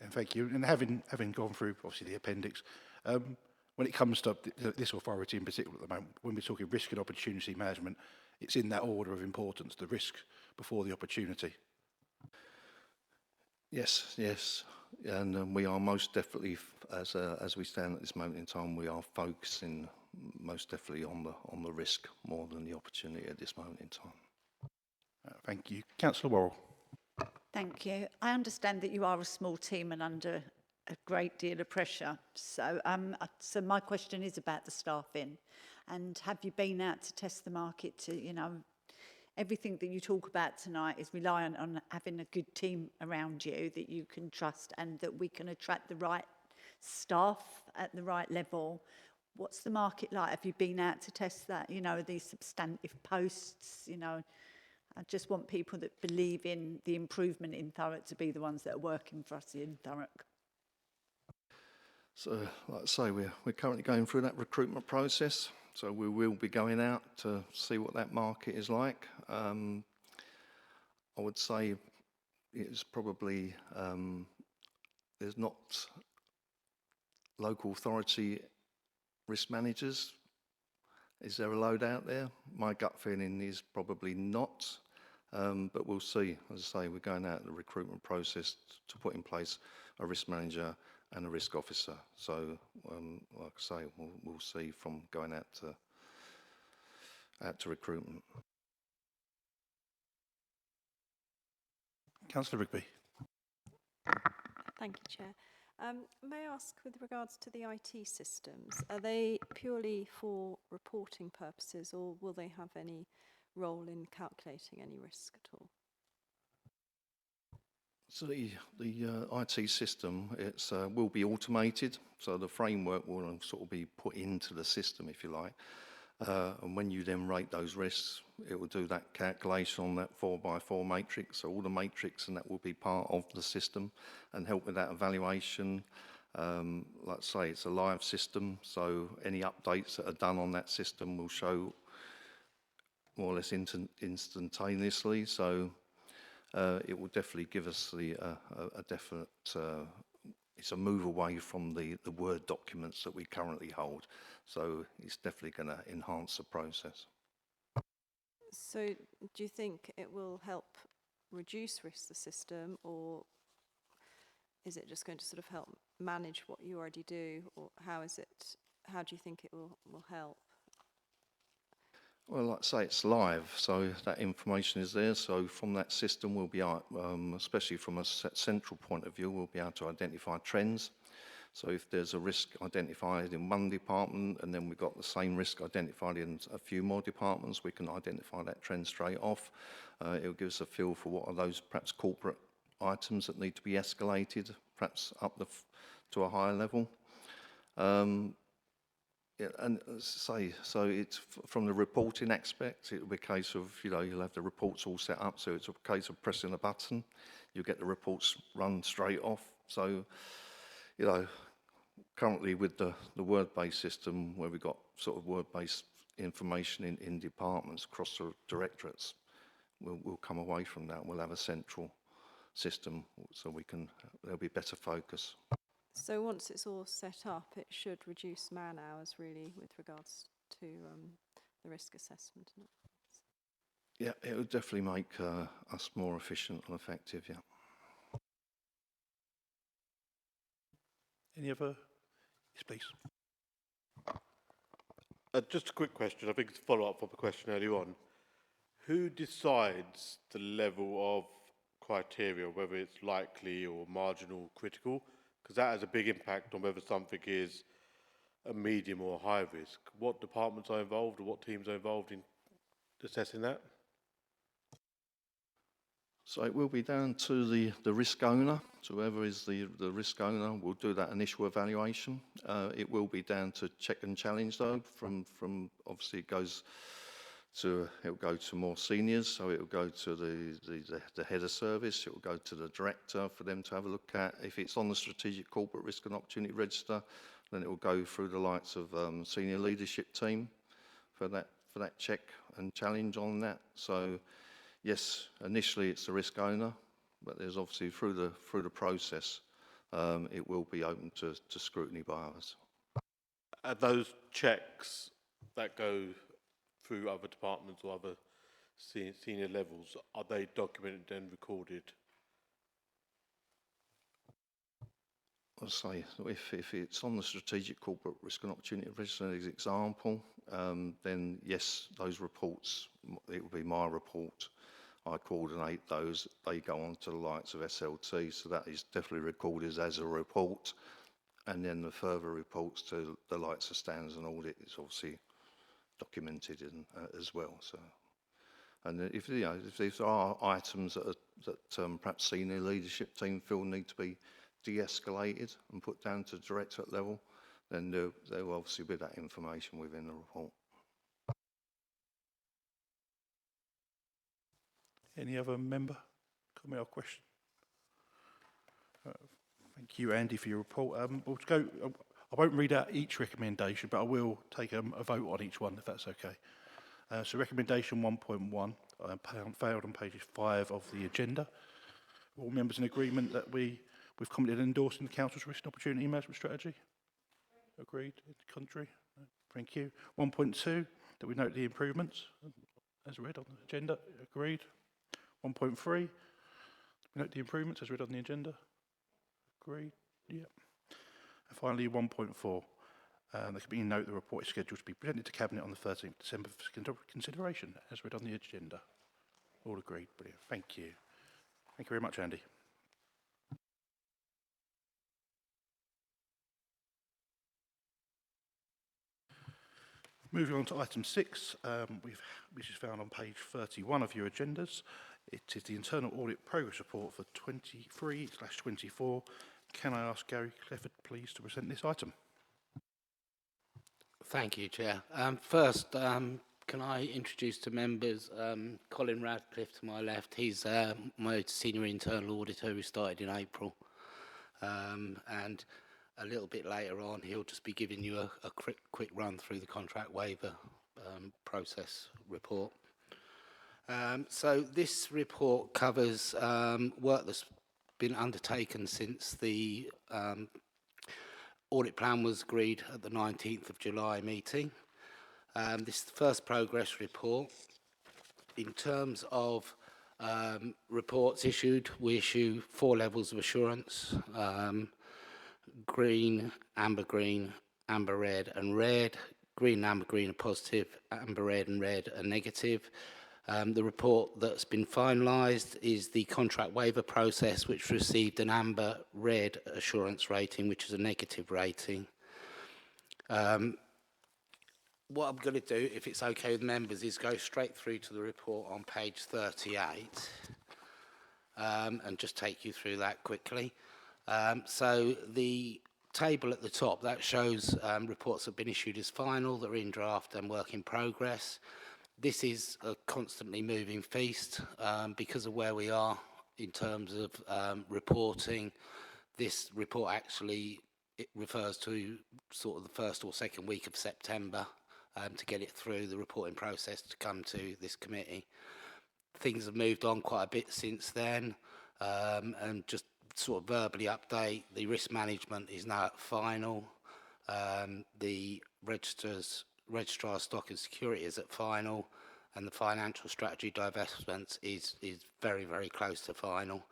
And thank you. And having gone through obviously the appendix, when it comes to this authority in particular at the moment, when we're talking risk and opportunity management, it's in that order of importance, the risk before the opportunity. Yes, yes. And we are most definitely, as we stand at this moment in time, we are focusing most definitely on the risk more than the opportunity at this moment in time. Thank you. Councillor Worrell. Thank you. I understand that you are a small team and under a great deal of pressure. So my question is about the staffing. And have you been out to test the market to, you know, everything that you talk about tonight is reliant on having a good team around you that you can trust and that we can attract the right staff at the right level. What's the market like? Have you been out to test that? You know, these substantive posts, you know, I just want people that believe in the improvement in Thurrock to be the ones that are working for us in Thurrock. So, like I say, we're currently going through that recruitment process. So we will be going out to see what that market is like. I would say it's probably, there's not local authority risk managers. Is there a load out there? My gut feeling is probably not, but we'll see. As I say, we're going out the recruitment process to put in place a risk manager and a risk officer. So, like I say, we'll see from going out to recruitment. Councillor Rigby. Thank you, Chair. May I ask, with regards to the IT systems, are they purely for reporting purposes, or will they have any role in calculating any risk at all? So the IT system, will be automated, so the framework will sort of be put into the system, if you like. And when you then rate those risks, it will do that calculation on that 4x4 matrix. So all the matrix and that will be part of the system and help with that evaluation. Like I say, it's a live system, so any updates that are done on that system will show more or less instantaneously. So it will definitely give us a definite, it's a move away from the Word documents that we currently hold. So it's definitely going to enhance the process. So do you think it will help reduce risk, the system, or is it just going to sort of help manage what you already do, or how do you think it will help? Well, like I say, it's live, so that information is there. So from that system, we'll be able, especially from a central point of view, we'll be able to identify trends. So if there's a risk identified in one department and then we've got the same risk identified in a few more departments, we can identify that trend straight off. It'll give us a feel for what are those perhaps corporate items that need to be escalated, perhaps up to a higher level. Yeah, and say, so it's from the reporting aspect, it'll be a case of, you know, you'll have the reports all set up, so it's a case of pressing a button, you get the reports run straight off. So, you know, currently with the word-based system, where we've got sort of word-based information in departments across the directorates, we'll come away from that. We'll have a central system, so there'll be better focus. So once it's all set up, it should reduce man hours, really, with regards to the risk assessment. Yeah, it would definitely make us more efficient and effective, yeah. Any other? Yes, please. Just a quick question. I think it's a follow-up from a question earlier on. Who decides the level of criteria, whether it's likely or marginal critical? Because that has a big impact on whether something is a medium or high risk. What departments are involved or what teams are involved in assessing that? So it will be down to the risk owner. So whoever is the risk owner will do that initial evaluation. It will be down to check and challenge though. From obviously it'll go to more seniors. So it will go to the head of service. It will go to the director for them to have a look at. If it's on the strategic corporate risk and opportunity register, then it will go through the likes of senior leadership team for that check and challenge on that. So yes, initially it's the risk owner, but there's obviously through the process, it will be open to scrutiny by others. And those checks that go through other departments or other senior levels, are they documented and recorded? I'll say if it's on the strategic corporate risk and opportunity register as an example, then yes, those reports, it will be my report. I coordinate those. They go on to the likes of SLT, so that is definitely recorded as a report. And then the further reports to the likes of standards and audit is obviously documented as well. So, and if there are items that perhaps senior leadership team feel need to be de-escalated and put down to directorate level, then there will obviously be that information within the report. Any other member? Comment or question? Thank you, Andy, for your report. We'll go. I won't read out each recommendation, but I will take a vote on each one, if that's okay. So recommendation 1.1 found on page 5 of the agenda. All members in agreement that we've commented and endorsed in the Council's Risk and Opportunity Management Strategy? Agreed? Contrary? No. Thank you. 1.2, that we note the improvements as read on the agenda. Agreed. 1.3, we note the improvements as read on the agenda. Agreed. Yeah. And finally, 1.4. There can be a note the report is scheduled to be presented to Cabinet on the 13th December for consideration, as read on the agenda. All agreed. Brilliant. Thank you. Thank you very much, Andy. Moving on to item 6, which is found on page 31 of your agendas. It is the Internal Audit Progress Report for 23/24. Can I ask Gary Clifford, please, to present this item? Thank you, Chair. First, can I introduce to members Colin Radcliffe to my left. He's my senior internal auditor who started in April. And a little bit later on, he'll just be giving you a quick run through the contract waiver process report. So this report covers work that's been undertaken since the audit plan was agreed at the 19th of July meeting. This is the first progress report. In terms of reports issued, we issue 4 levels of assurance. Green, amber, red and red. Green, amber, green are positive, amber, red and red are negative. The report that's been finalised is the contract waiver process, which received an amber red assurance rating, which is a negative rating. What I'm going to do, if it's okay with members, is go straight through to the report on page 38 and just take you through that quickly. So the table at the top, that shows reports that have been issued as final, that are in draft and work in progress. This is a constantly moving feast because of where we are in terms of reporting. This report actually, it refers to sort of the first or second week of September to get it through the reporting process to come to this committee. Things have moved on quite a bit since then, and just sort of verbally update, the risk management is now at final. The registrar stock and security is at final, and the financial strategy divestments is very, very close to final.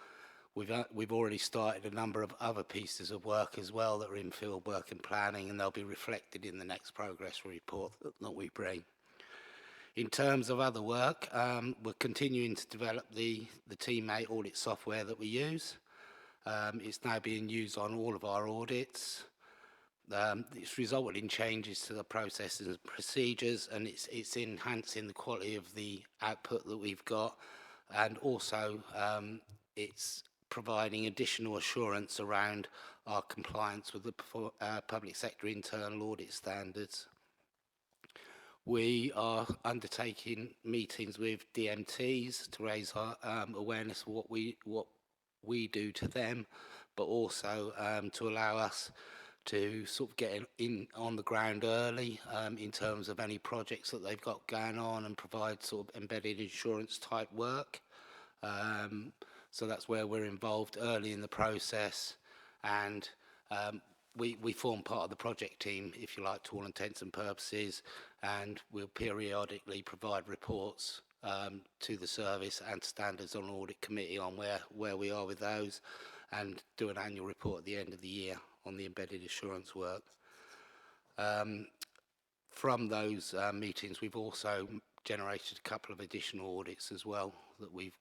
We've already started a number of other pieces of work as well that are in field work and planning, and they'll be reflected in the next progress report that we bring. In terms of other work, we're continuing to develop the teammate audit software that we use. It's now being used on all of our audits. It's resulted in changes to the processes and procedures, and it's enhancing the quality of the output that we've got, and also it's providing additional assurance around our compliance with the public sector internal audit standards. We are undertaking meetings with DMTs to raise our awareness of what we do to them, but also to allow us to sort of get in on the ground early in terms of any projects that they've got going on, and provide sort of embedded insurance type work. So that's where we're involved early in the process, and we form part of the project team, if you like, to all intents and purposes, and we'll periodically provide reports to the service and Standards on Audit Committee on where we are with those, and do an annual report at the end of the year on the embedded assurance work. From those meetings, we've also generated a couple of additional audits as well that we've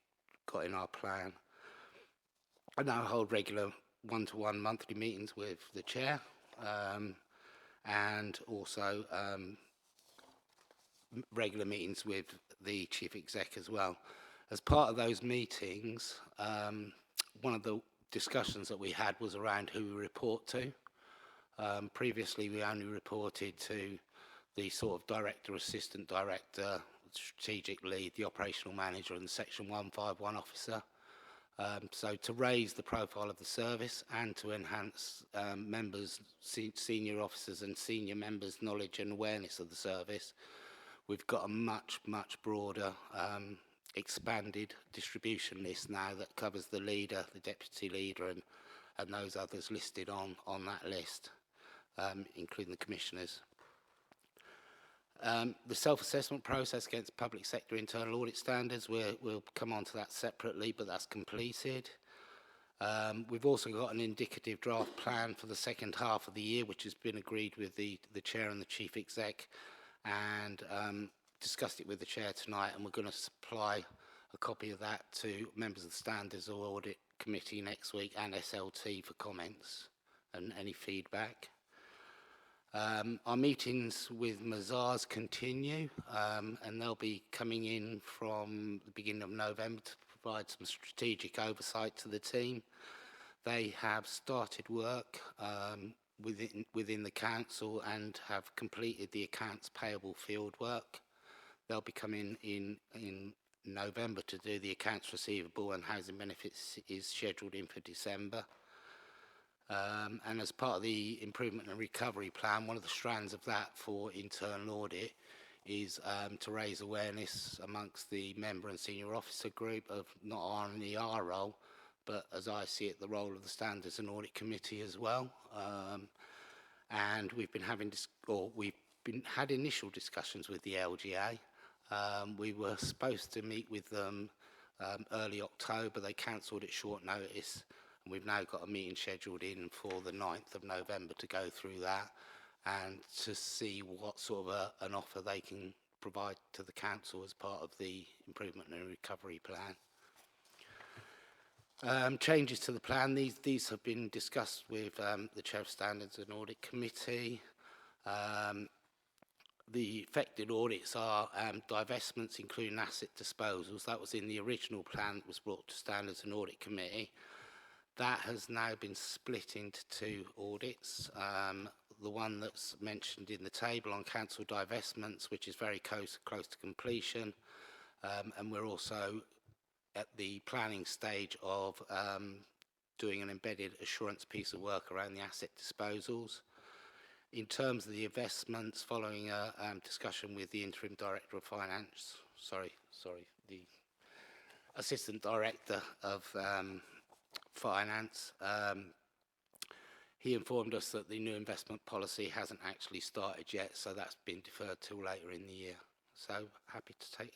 got in our plan. I now hold regular one-to-one monthly meetings with the chair, and also regular meetings with the chief exec as well. As part of those meetings, one of the discussions that we had was around who we report to. Previously, we only reported to the sort of director, assistant director, strategic lead, the operational manager, and the section 151 officer. So to raise the profile of the service and to enhance members, senior officers and senior members' knowledge and awareness of the service, we've got a much broader expanded distribution list now that covers the leader, the deputy leader, and those others listed on that list, including the commissioners. The self-assessment process against public sector internal audit standards, we'll come on to that separately, but that's completed. We've also got an indicative draft plan for the second half of the year, which has been agreed with the chair and the chief exec, and discussed it with the chair tonight, and we're going to supply a copy of that to members of the Standards or Audit Committee next week, and SLT for comments and any feedback. Our meetings with Mazars continue, and they'll be coming in from the beginning of November to provide some strategic oversight to the team. They have started work within the council and have completed the accounts payable field work. They'll be coming in November to do the accounts receivable, and housing benefits is scheduled in for December. And as part of the improvement and recovery plan, one of the strands of that for internal audit is to raise awareness amongst the member and senior officer group of not only our role, but as I see it, the role of the Standards and Audit Committee as well. And we've been had initial discussions with the LGA. We were supposed to meet with them early October. They cancelled at short notice. And we've now got a meeting scheduled in for the 9th of November to go through that and to see what sort of an offer they can provide to the council as part of the improvement and recovery plan. Changes to the plan, these have been discussed with the Chair of Standards and Audit Committee. The affected audits are divestments, including asset disposals. That was in the original plan that was brought to Standards and Audit Committee. That has now been split into two audits. The one that's mentioned in the table on council divestments, which is very close to completion, and we're also at the planning stage of doing an embedded assurance piece of work around the asset disposals. In terms of the investments, following a discussion with the interim director of finance, the assistant director of finance, he informed us that the new investment policy hasn't actually started yet, so that's been deferred till later in the year. So happy to take,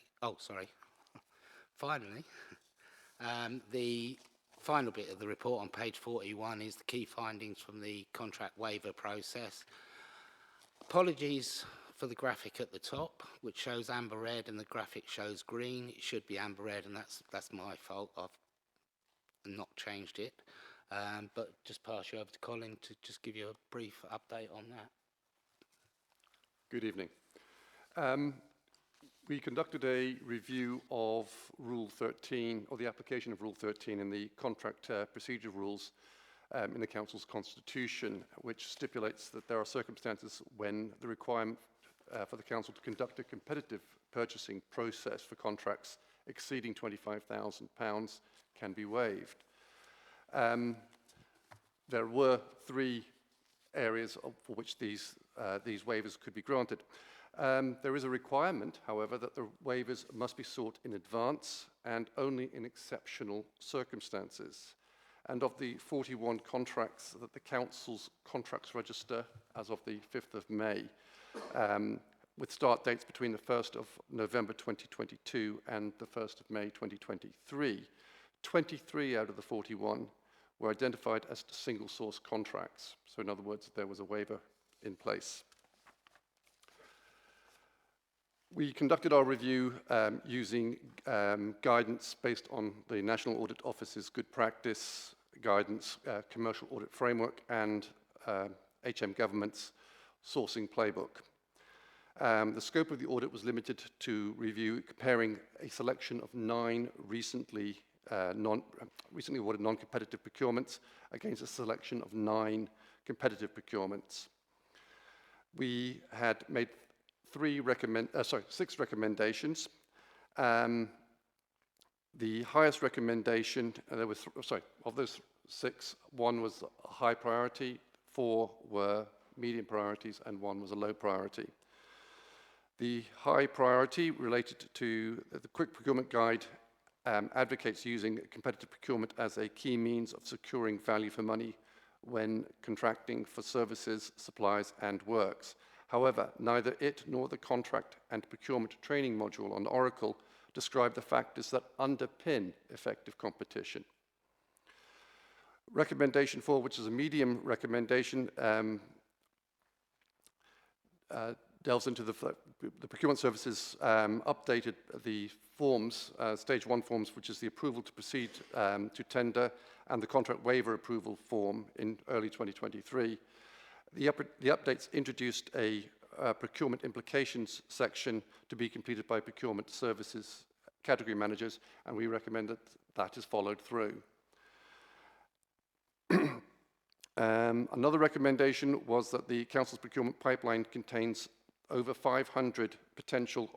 finally, the final bit of the report on page 41 is the key findings from the contract waiver process. Apologies for the graphic at the top, which shows amber red, and the graphic shows green. It should be amber red, and that's my fault. I've not changed it. But just pass you over to Colin to just give you a brief update on that. Good evening. We conducted a review of Rule 13, or the application of Rule 13 in the contract procedure rules in the Council's constitution, which stipulates that there are circumstances when the requirement for the Council to conduct a competitive purchasing process for contracts exceeding £25,000 can be waived. There were 3 areas for which these waivers could be granted. There is a requirement, however, that the waivers must be sought in advance and only in exceptional circumstances. And of the 41 contracts that the Council's contracts register as of the 5th of May, with start dates between the 1st of November 2022 and the 1st of May 2023, 23 out of the 41 were identified as single source contracts. So in other words, there was a waiver in place. We conducted our review using guidance based on the National Audit Office's good practice guidance, commercial audit framework, and HM Government's sourcing playbook. The scope of the audit was limited to review comparing a selection of 9 recently awarded non-competitive procurements against a selection of 9 competitive procurements. We had made 6 recommendations. The highest recommendation, of those 6, 1 was a high priority, 4 were medium priorities, and 1 was a low priority. The high priority related to the Quick Procurement Guide advocates using competitive procurement as a key means of securing value for money when contracting for services, supplies, and works. However, neither it nor the contract and procurement training module on Oracle describe the factors that underpin effective competition. Recommendation 4, which is a medium recommendation, delves into the procurement services updated the forms, stage 1 forms, which is the approval to proceed to tender, and the contract waiver approval form in early 2023. The updates introduced a procurement implications section to be completed by procurement services category managers, and we recommend that that is followed through. Another recommendation was that the Council's procurement pipeline contains over 500 potential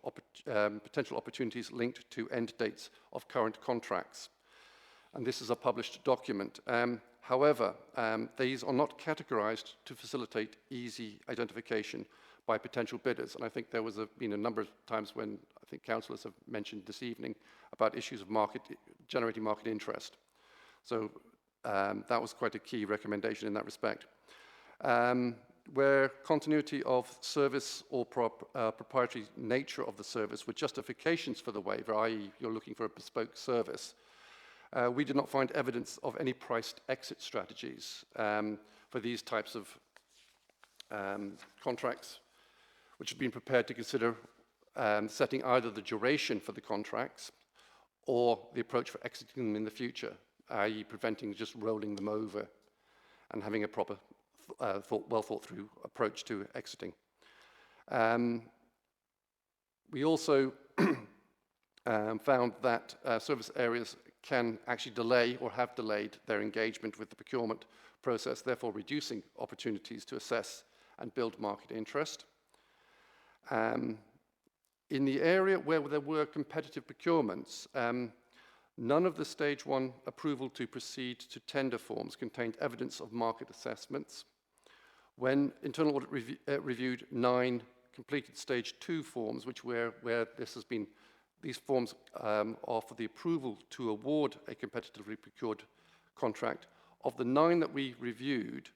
opportunities linked to end dates of current contracts. And this is a published document. However, these are not categorized to facilitate easy identification by potential bidders. And I think there was been a number of times when I think councillors have mentioned this evening about issues of generating market interest. So that was quite a key recommendation in that respect. Where continuity of service or proprietary nature of the service were justifications for the waiver, i.e. you're looking for a bespoke service, we did not find evidence of any priced exit strategies for these types of contracts, which have been prepared to consider setting either the duration for the contracts or the approach for exiting them in the future, i.e. preventing just rolling them over and having a proper well thought through approach to exiting. We also found that service areas can actually delay or have delayed their engagement with the procurement process, therefore reducing opportunities to assess and build market interest. In the area where there were competitive procurements, none of the stage 1 approval to proceed to tender forms contained evidence of market assessments. When internal audit reviewed 9 completed stage 2 forms, which where this has been, these forms are for the approval to award a competitively procured contract. Of the 9 that we reviewed,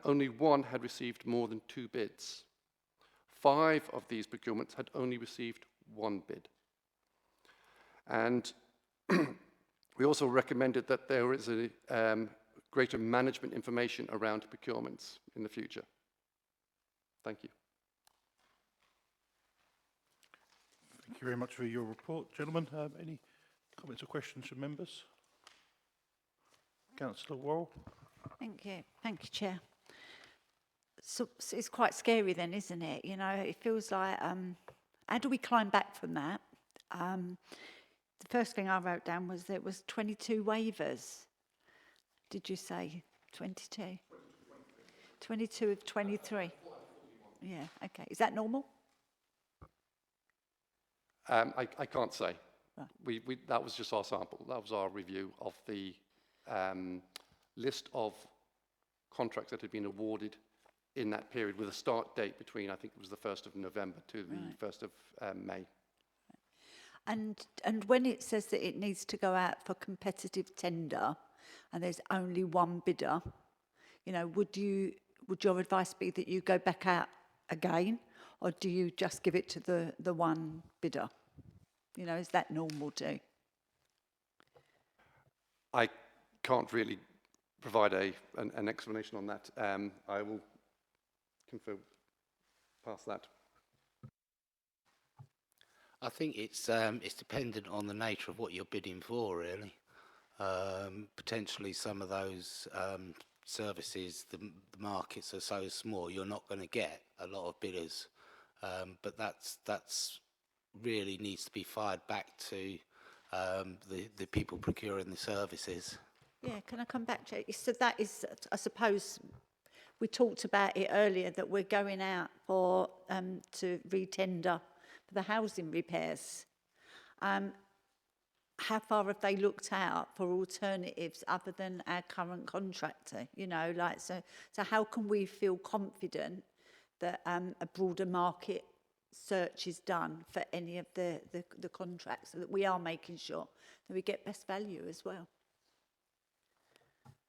only 1 had received more than 2 bids. 5 of these procurements had only received 1 bid. And We also recommended that there is a greater management information around procurements in the future. Thank you. Thank you very much for your report, gentlemen. Any comments or questions from members? Councillor Worrell. Thank you, Chair. So it's quite scary then, isn't it? You know, it feels like, how do we climb back from that? The first thing I wrote down was there was 22 waivers. Did you say 22? 22 of 23. Yeah, okay. Is that normal? I can't say. Right. That was just our sample. That was our review of the list of contracts that had been awarded in that period with a start date between, I think it was the 1st of November to the 1st of May. And when it says that it needs to go out for competitive tender and there's only one bidder, you know, would your advice be that you go back out again, or do you just give it to the one bidder? You know, is that normal too? I can't really provide an explanation on that. I will confirm past that. I think it's dependent on the nature of what you're bidding for, really. Potentially some of those services, the markets are so small, you're not going to get a lot of bidders. But that's really needs to be fired back to the people procuring the services. Yeah, can I come back to it? So that is, I suppose, we talked about it earlier that we're going out for to re-tender for the housing repairs. How far have they looked out for alternatives other than our current contractor? You know, like, so how can we feel confident that a broader market search is done for any of the contracts, so that we are making sure that we get best value as well?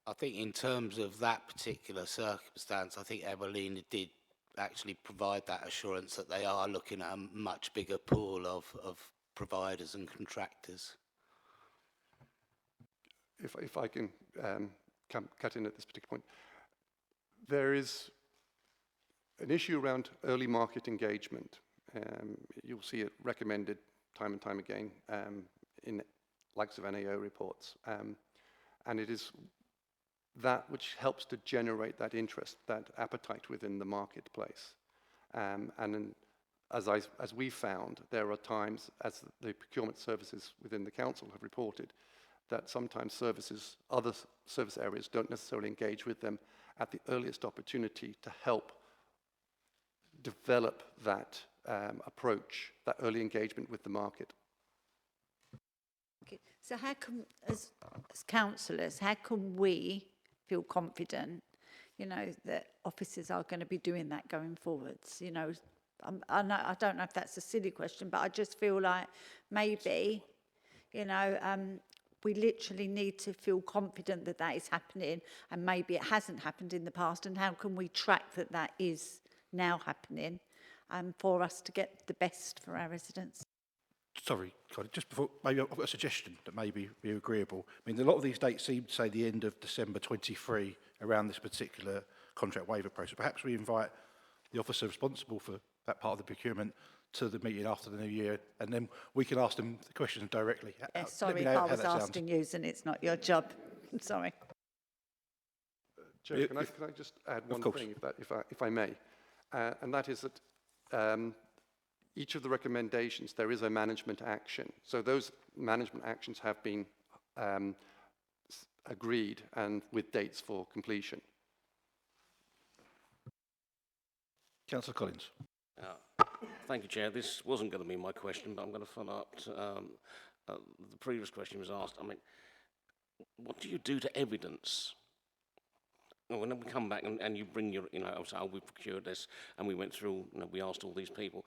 I think in terms of that particular circumstance, I think Evelina did actually provide that assurance that they are looking at a much bigger pool of providers and contractors. If I can cut in at this particular point, there is an issue around early market engagement. You'll see it recommended time and time again in likes of NAO reports. And it is that which helps to generate that interest, that appetite within the marketplace. And as we found, there are times, as the procurement services within the council have reported, that sometimes other service areas don't necessarily engage with them at the earliest opportunity to help develop that approach, that early engagement with the market. Okay. So how can, as councillors, how can we feel confident, you know, that officers are going to be doing that going forwards? You know, I don't know if that's a silly question, but I just feel like maybe, you know, we literally need to feel confident that that is happening, and maybe it hasn't happened in the past, and how can we track that that is now happening for us to get the best for our residents? Sorry, just before, maybe I've got a suggestion that may be agreeable. I mean, a lot of these dates seem to say the end of December 23 around this particular contract waiver process. Perhaps we invite the officer responsible for that part of the procurement to the meeting after the new year, and then we can ask them the questions directly. Sorry if I was asking you and it's not your job. I'm sorry. Chair, can I just add one thing, if I may? And that is that each of the recommendations, there is a management action. So those management actions have been agreed and with dates for completion. Councillor Collins. Thank you, Chair. This wasn't going to be my question, but I'm going to follow up to, the previous question was asked. I mean, what do you do to evidence? When we come back and you bring your, you know, oh, we procured this and we went through, you know, we asked all these people.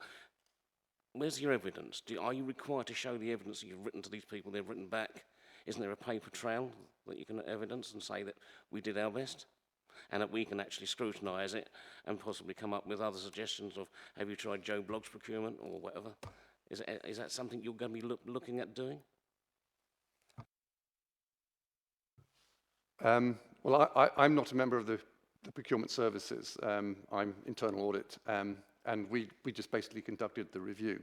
Where's your evidence? Are you required to show the evidence that you've written to these people, they've written back? Isn't there a paper trail that you can evidence and say that we did our best? And that we can actually scrutinise it and possibly come up with other suggestions of, have you tried Joe Blogg's procurement or whatever? Is that something you're going to be looking at doing? Well, I'm not a member of the procurement services. I'm internal audit, and we just basically conducted the review.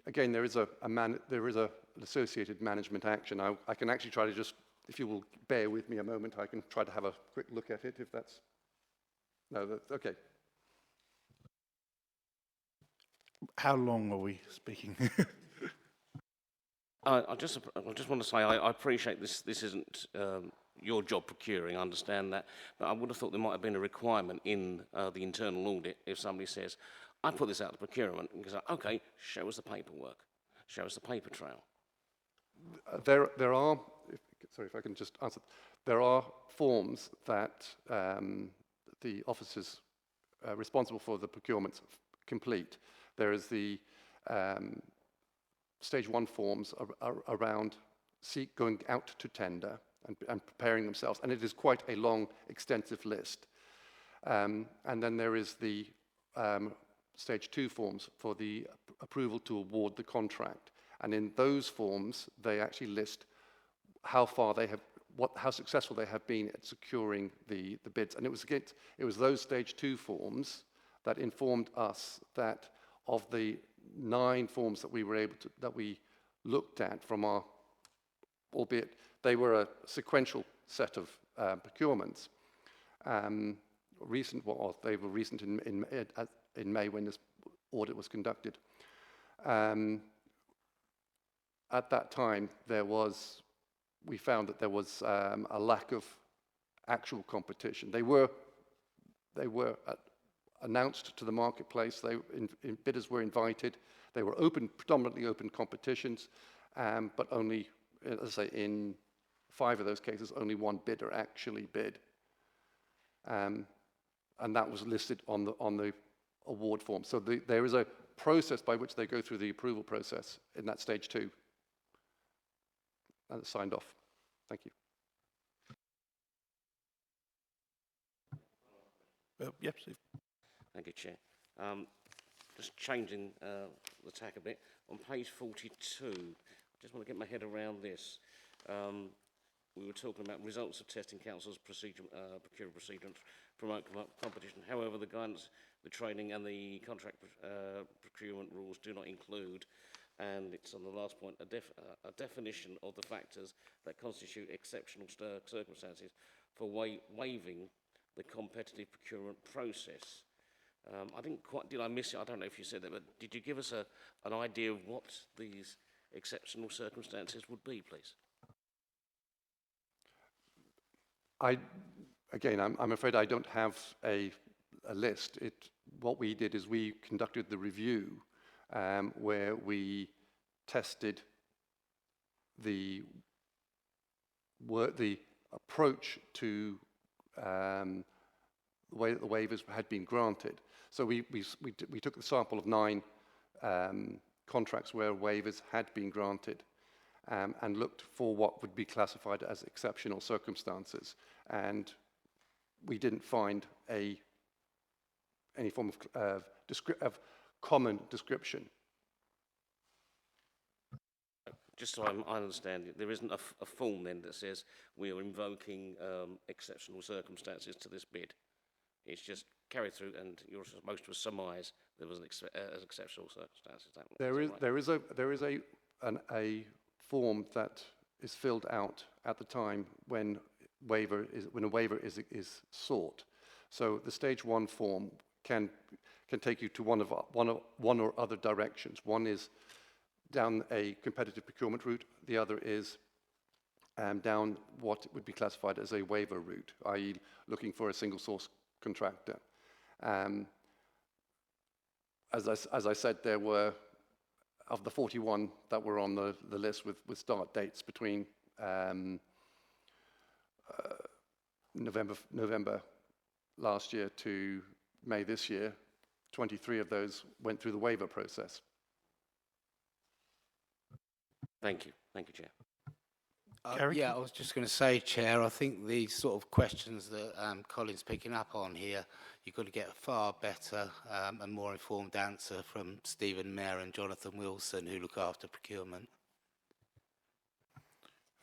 Again, there is an associated management action. I can actually try to just, if you will bear with me a moment, I can try to have a quick look at it, if that's, no, that's, okay. How long are we speaking? I just want to say I appreciate this isn't your job procuring, I understand that, but I would have thought there might have been a requirement in the internal audit if somebody says, I put this out to procurement, and goes, okay, show us the paperwork, show us the paper trail. There are, sorry if I can just answer, there are forms that the officers responsible for the procurement complete. There is the stage 1 forms around going out to tender and preparing themselves, and it is quite a long, extensive list. And then there is the stage 2 forms for the approval to award the contract. And in those forms, they actually list how far they have, how successful they have been at securing the bids. And it was those stage 2 forms that informed us that of the 9 forms that we were that we looked at from our, albeit they were a sequential set of procurements. They were recent in May when this audit was conducted. At that time, we found that there was a lack of actual competition. They were announced to the marketplace. Bidders were invited. They were predominantly open competitions, but only, as I say, in 5 of those cases, only 1 bidder actually bid. And that was listed on the award form. So there is a process by which they go through the approval process in that stage 2. And it's signed off. Thank you. Yep, Steve. Thank you, Chair. Just changing the tack a bit. On page 42, I just want to get my head around this. We were talking about results of testing council's procurement procedure and promote competition. However, the guidance, the training and the contract procurement rules do not include, and it's on the last point, a definition of the factors that constitute exceptional circumstances for waiving the competitive procurement process. I didn't quite, did I miss it? I don't know if you said that, but did you give us an idea of what these exceptional circumstances would be, please? Again, I'm afraid I don't have a list. What we did is we conducted the review where we tested the approach to the way that the waivers had been granted. So we took the sample of 9 contracts where waivers had been granted and looked for what would be classified as exceptional circumstances. And we didn't find any form of common description. Just so I understand, there isn't a form then that says we are invoking exceptional circumstances to this bid. It's just carried through, and you're supposed to surmise there was an exceptional circumstances. There is a form that is filled out at the time when a waiver is sought. So the stage 1 form can take you to one or other directions. One is down a competitive procurement route. The other is down what would be classified as a waiver route, i.e. looking for a single source contractor. As I said, there were, of the 41 that were on the list with start dates between November last year to May this year, 23 of those went through the waiver process. Thank you. Thank you, Chair. Yeah, I was just going to say, Chair, I think the sort of questions that Colin's picking up on here, you've got to get a far better and more informed answer from Stephen Mayer and Jonathan Wilson, who look after procurement.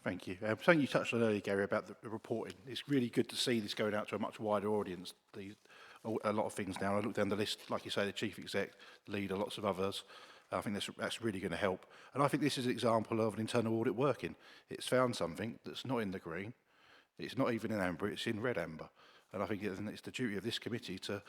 Thank you. Something you touched on earlier, Gary, about the reporting. It's really good to see this going out to a much wider audience. A lot of things now. I look down the list, like you say, the chief exec, the leader, lots of others. I think that's really going to help. And I think this is an example of an internal audit working. It's found something that's not in the green. It's not even in amber, it's in red amber. And I think it's the duty of this committee to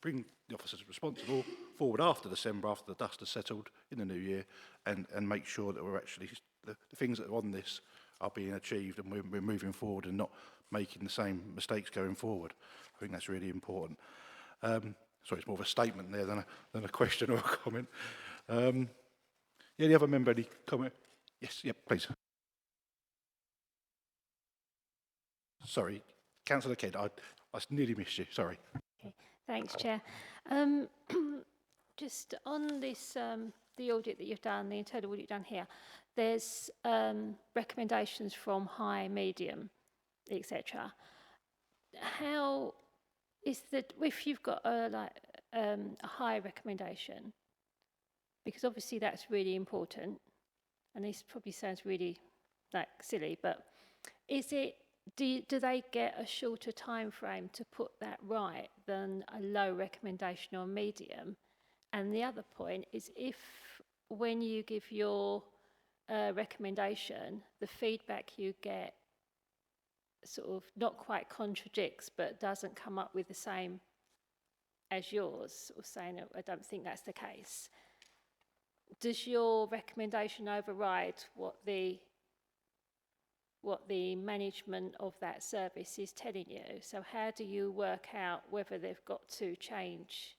bring the officers responsible forward after December, after the dust has settled in the new year, and make sure that we're actually, the things that are on this are being achieved and we're moving forward and not making the same mistakes going forward. I think that's really important. Sorry, it's more of a statement there than a question or a comment. Yeah, the other member, any comment? Yes, yeah, please. Sorry, Councillor Kidd, I nearly missed you, sorry. Okay. Thanks, Chair. Just on this, the audit that you've done, the internal audit you've done here, there's recommendations from high, medium, etc. How is that if you've got a high recommendation, because obviously that's really important, and this probably sounds really silly, but is it, do they get a shorter time frame to put that right than a low recommendation or a medium? And the other point is, if when you give your recommendation, the feedback you get sort of not quite contradicts, but doesn't come up with the same as yours, or saying, I don't think that's the case, does your recommendation override what the management of that service is telling you? So how do you work out whether they've got to change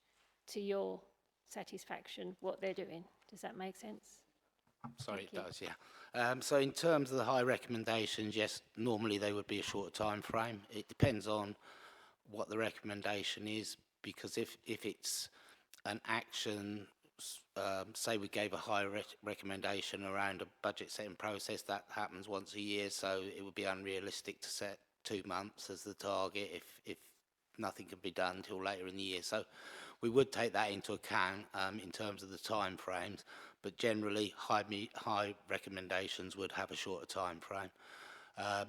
to your satisfaction what they're doing? Does that make sense? Sorry, it does, yeah. So in terms of the high recommendations, yes, normally they would be a shorter time frame. It depends on what the recommendation is, because if it's an action, say we gave a high recommendation around a budget setting process, that happens once a year, so it would be unrealistic to set 2 months as the target if nothing can be done until later in the year. So we would take that into account in terms of the time frames, but generally high recommendations would have a shorter time frame.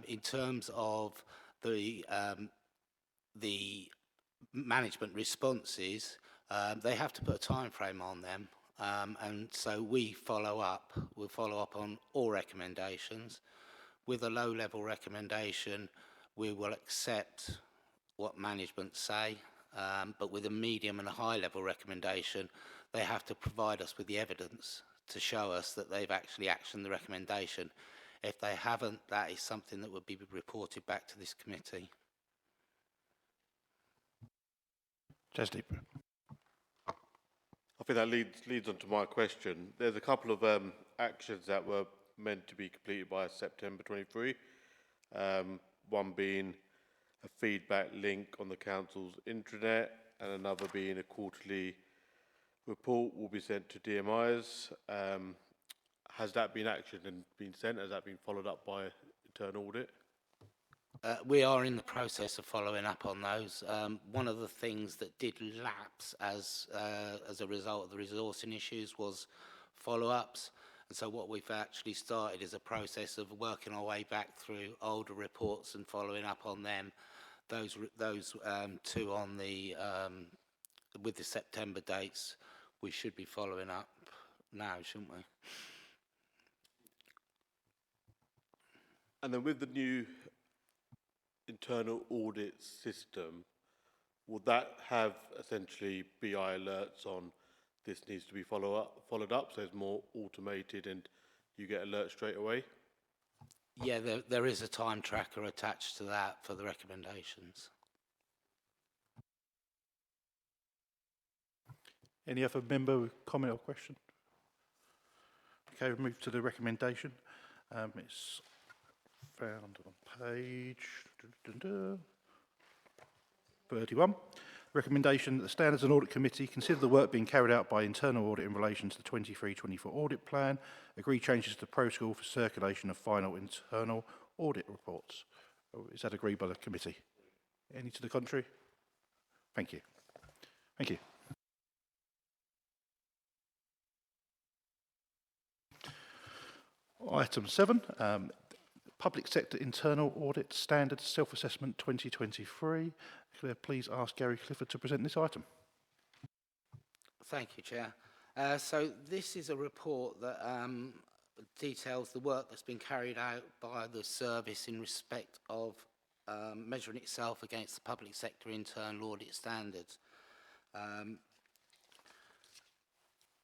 In terms of the management responses, they have to put a time frame on them, and so we'll follow up on all recommendations. With a low level recommendation, we will accept what management say, but with a medium and a high level recommendation, they have to provide us with the evidence to show us that they've actually actioned the recommendation. If they haven't, that is something that would be reported back to this committee. Jasdeep. I think that leads on to my question. There's a couple of actions that were meant to be completed by September 23. One being a feedback link on the council's intranet, and another being a quarterly report will be sent to DMIs. Has that been actioned and been sent? Has that been followed up by internal audit? We are in the process of following up on those. One of the things that did lapse as a result of the resourcing issues was follow-ups. And so what we've actually started is a process of working our way back through older reports and following up on them. Those two on the with the September dates, we should be following up now, shouldn't we? And then with the new internal audit system, will that have essentially BI alerts on this needs to be followed up, so it's more automated and you get alerts straight away? Yeah, there is a time tracker attached to that for the recommendations. Any other member with comment or question? Okay, we'll move to the recommendation. It's found on page 31. Recommendation that the Standards and Audit Committee consider the work being carried out by internal audit in relation to the 23-24 audit plan, agree changes to the protocol for circulation of final internal audit reports. Is that agreed by the committee? Any to the contrary? Thank you. Thank you. Item 7, Public Sector Internal Audit Standards Self-Assessment 2023. Could I please ask Gary Clifford to present this item? Thank you, Chair. So this is a report that details the work that's been carried out by the service in respect of measuring itself against the public sector internal audit standards.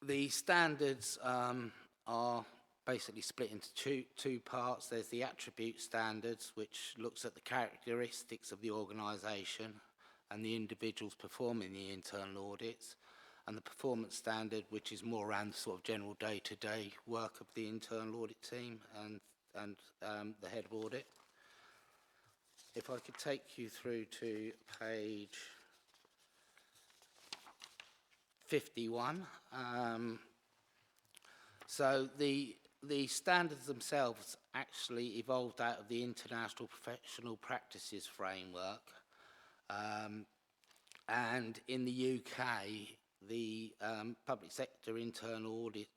The standards are basically split into two parts. There's the attribute standards, which looks at the characteristics of the organisation and the individuals performing the internal audits, and the performance standard, which is more around the sort of general day-to-day work of the internal audit team and the head of audit. If I could take you through to page 51. So the standards themselves actually evolved out of the International Professional Practices Framework. And in the UK, the public sector internal audit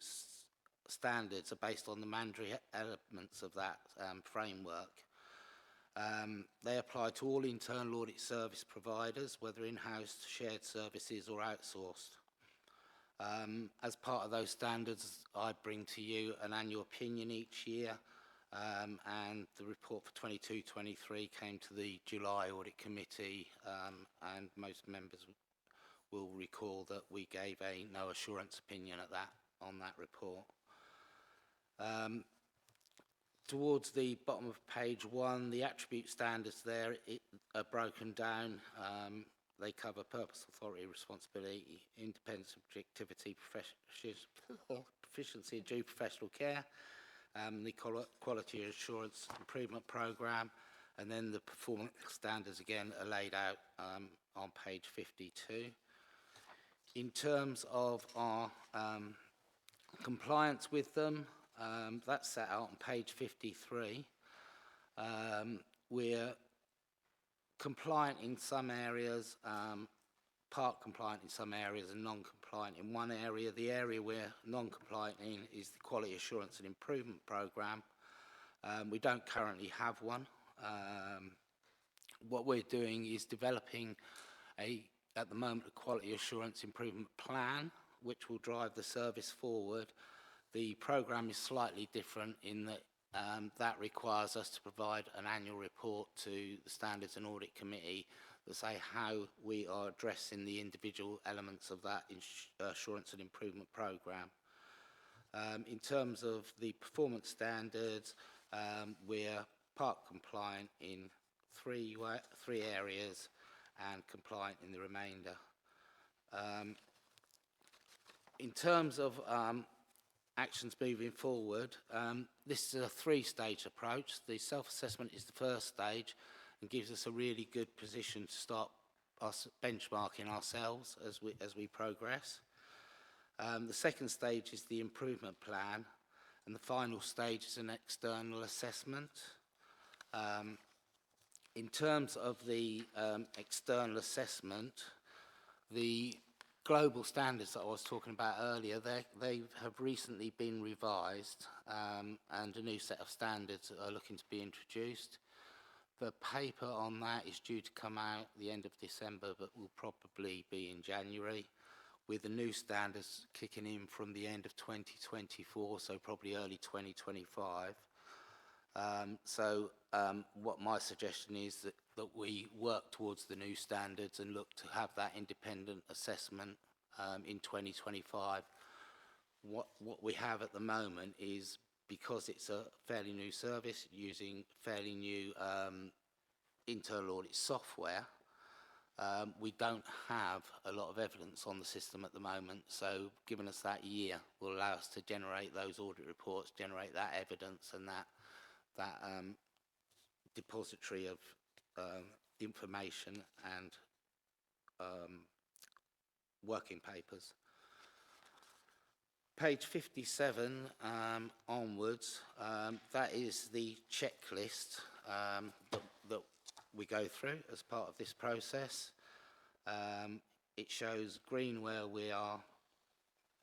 standards are based on the mandatory elements of that framework. They apply to all internal audit service providers, whether in-house, shared services or outsourced. As part of those standards, I bring to you an annual opinion each year, and the report for 22-23 came to the July Audit Committee, and most members will recall that we gave a no assurance opinion on that report. Towards the bottom of page 1, the attribute standards there are broken down. They cover purpose, authority, responsibility, independence, objectivity, proficiency, and due professional care, the quality assurance improvement programme, and then the performance standards again are laid out on page 52. In terms of our compliance with them, that's set out on page 53. We're compliant in some areas, part compliant in some areas and non-compliant in one area. The area we're non-compliant in is the Quality Assurance and Improvement Programme. We don't currently have one. What we're doing is developing at the moment, a Quality Assurance Improvement Plan, which will drive the service forward. The programme is slightly different in that that requires us to provide an annual report to the Standards and Audit Committee that say how we are addressing the individual elements of that assurance and improvement programme. In terms of the performance standards, we're part compliant in three areas and compliant in the remainder. In terms of actions moving forward, this is a three-stage approach. The self-assessment is the first stage and gives us a really good position to start us benchmarking ourselves as we progress. The second stage is the improvement plan, and the final stage is an external assessment. In terms of the external assessment, the global standards that I was talking about earlier, they have recently been revised, and a new set of standards are looking to be introduced. The paper on that is due to come out at the end of December, but will probably be in January, with the new standards kicking in from the end of 2024, so probably early 2025. What my suggestion is that we work towards the new standards and look to have that independent assessment in 2025. What we have at the moment is, because it's a fairly new service using fairly new internal audit software, we don't have a lot of evidence on the system at the moment, so giving us that year will allow us to generate those audit reports, generate that evidence and that depository of information and working papers. Page 57 onwards, that is the checklist that we go through as part of this process. It shows green where we are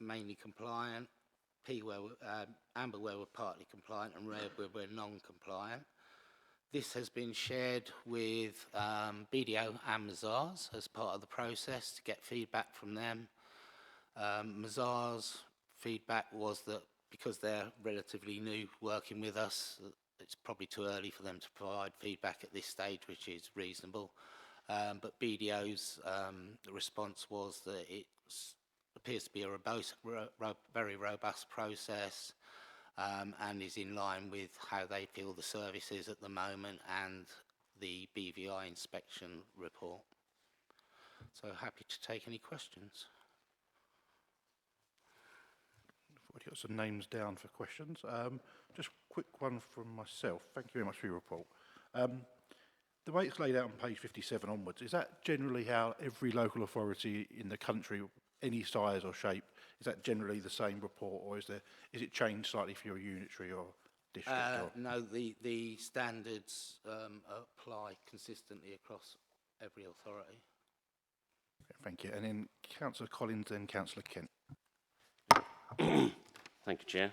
mainly compliant, amber where we're partly compliant, and red where we're non-compliant. This has been shared with BDO and Mazars as part of the process to get feedback from them. Mazars' feedback was that because they're relatively new working with us, it's probably too early for them to provide feedback at this stage, which is reasonable. But BDO's response was that it appears to be a very robust process and is in line with how they feel the service is at the moment and the BVI inspection report. So happy to take any questions. I've already got some names down for questions. Just a quick one from myself. Thank you very much for your report. The way it's laid out on page 57 onwards, is that generally how every local authority in the country, any size or shape, is that generally the same report, or is it changed slightly for your unitary or district? No, the standards apply consistently across every authority. Thank you. And then Councillor Collins, then Councillor Kent. Thank you, Chair.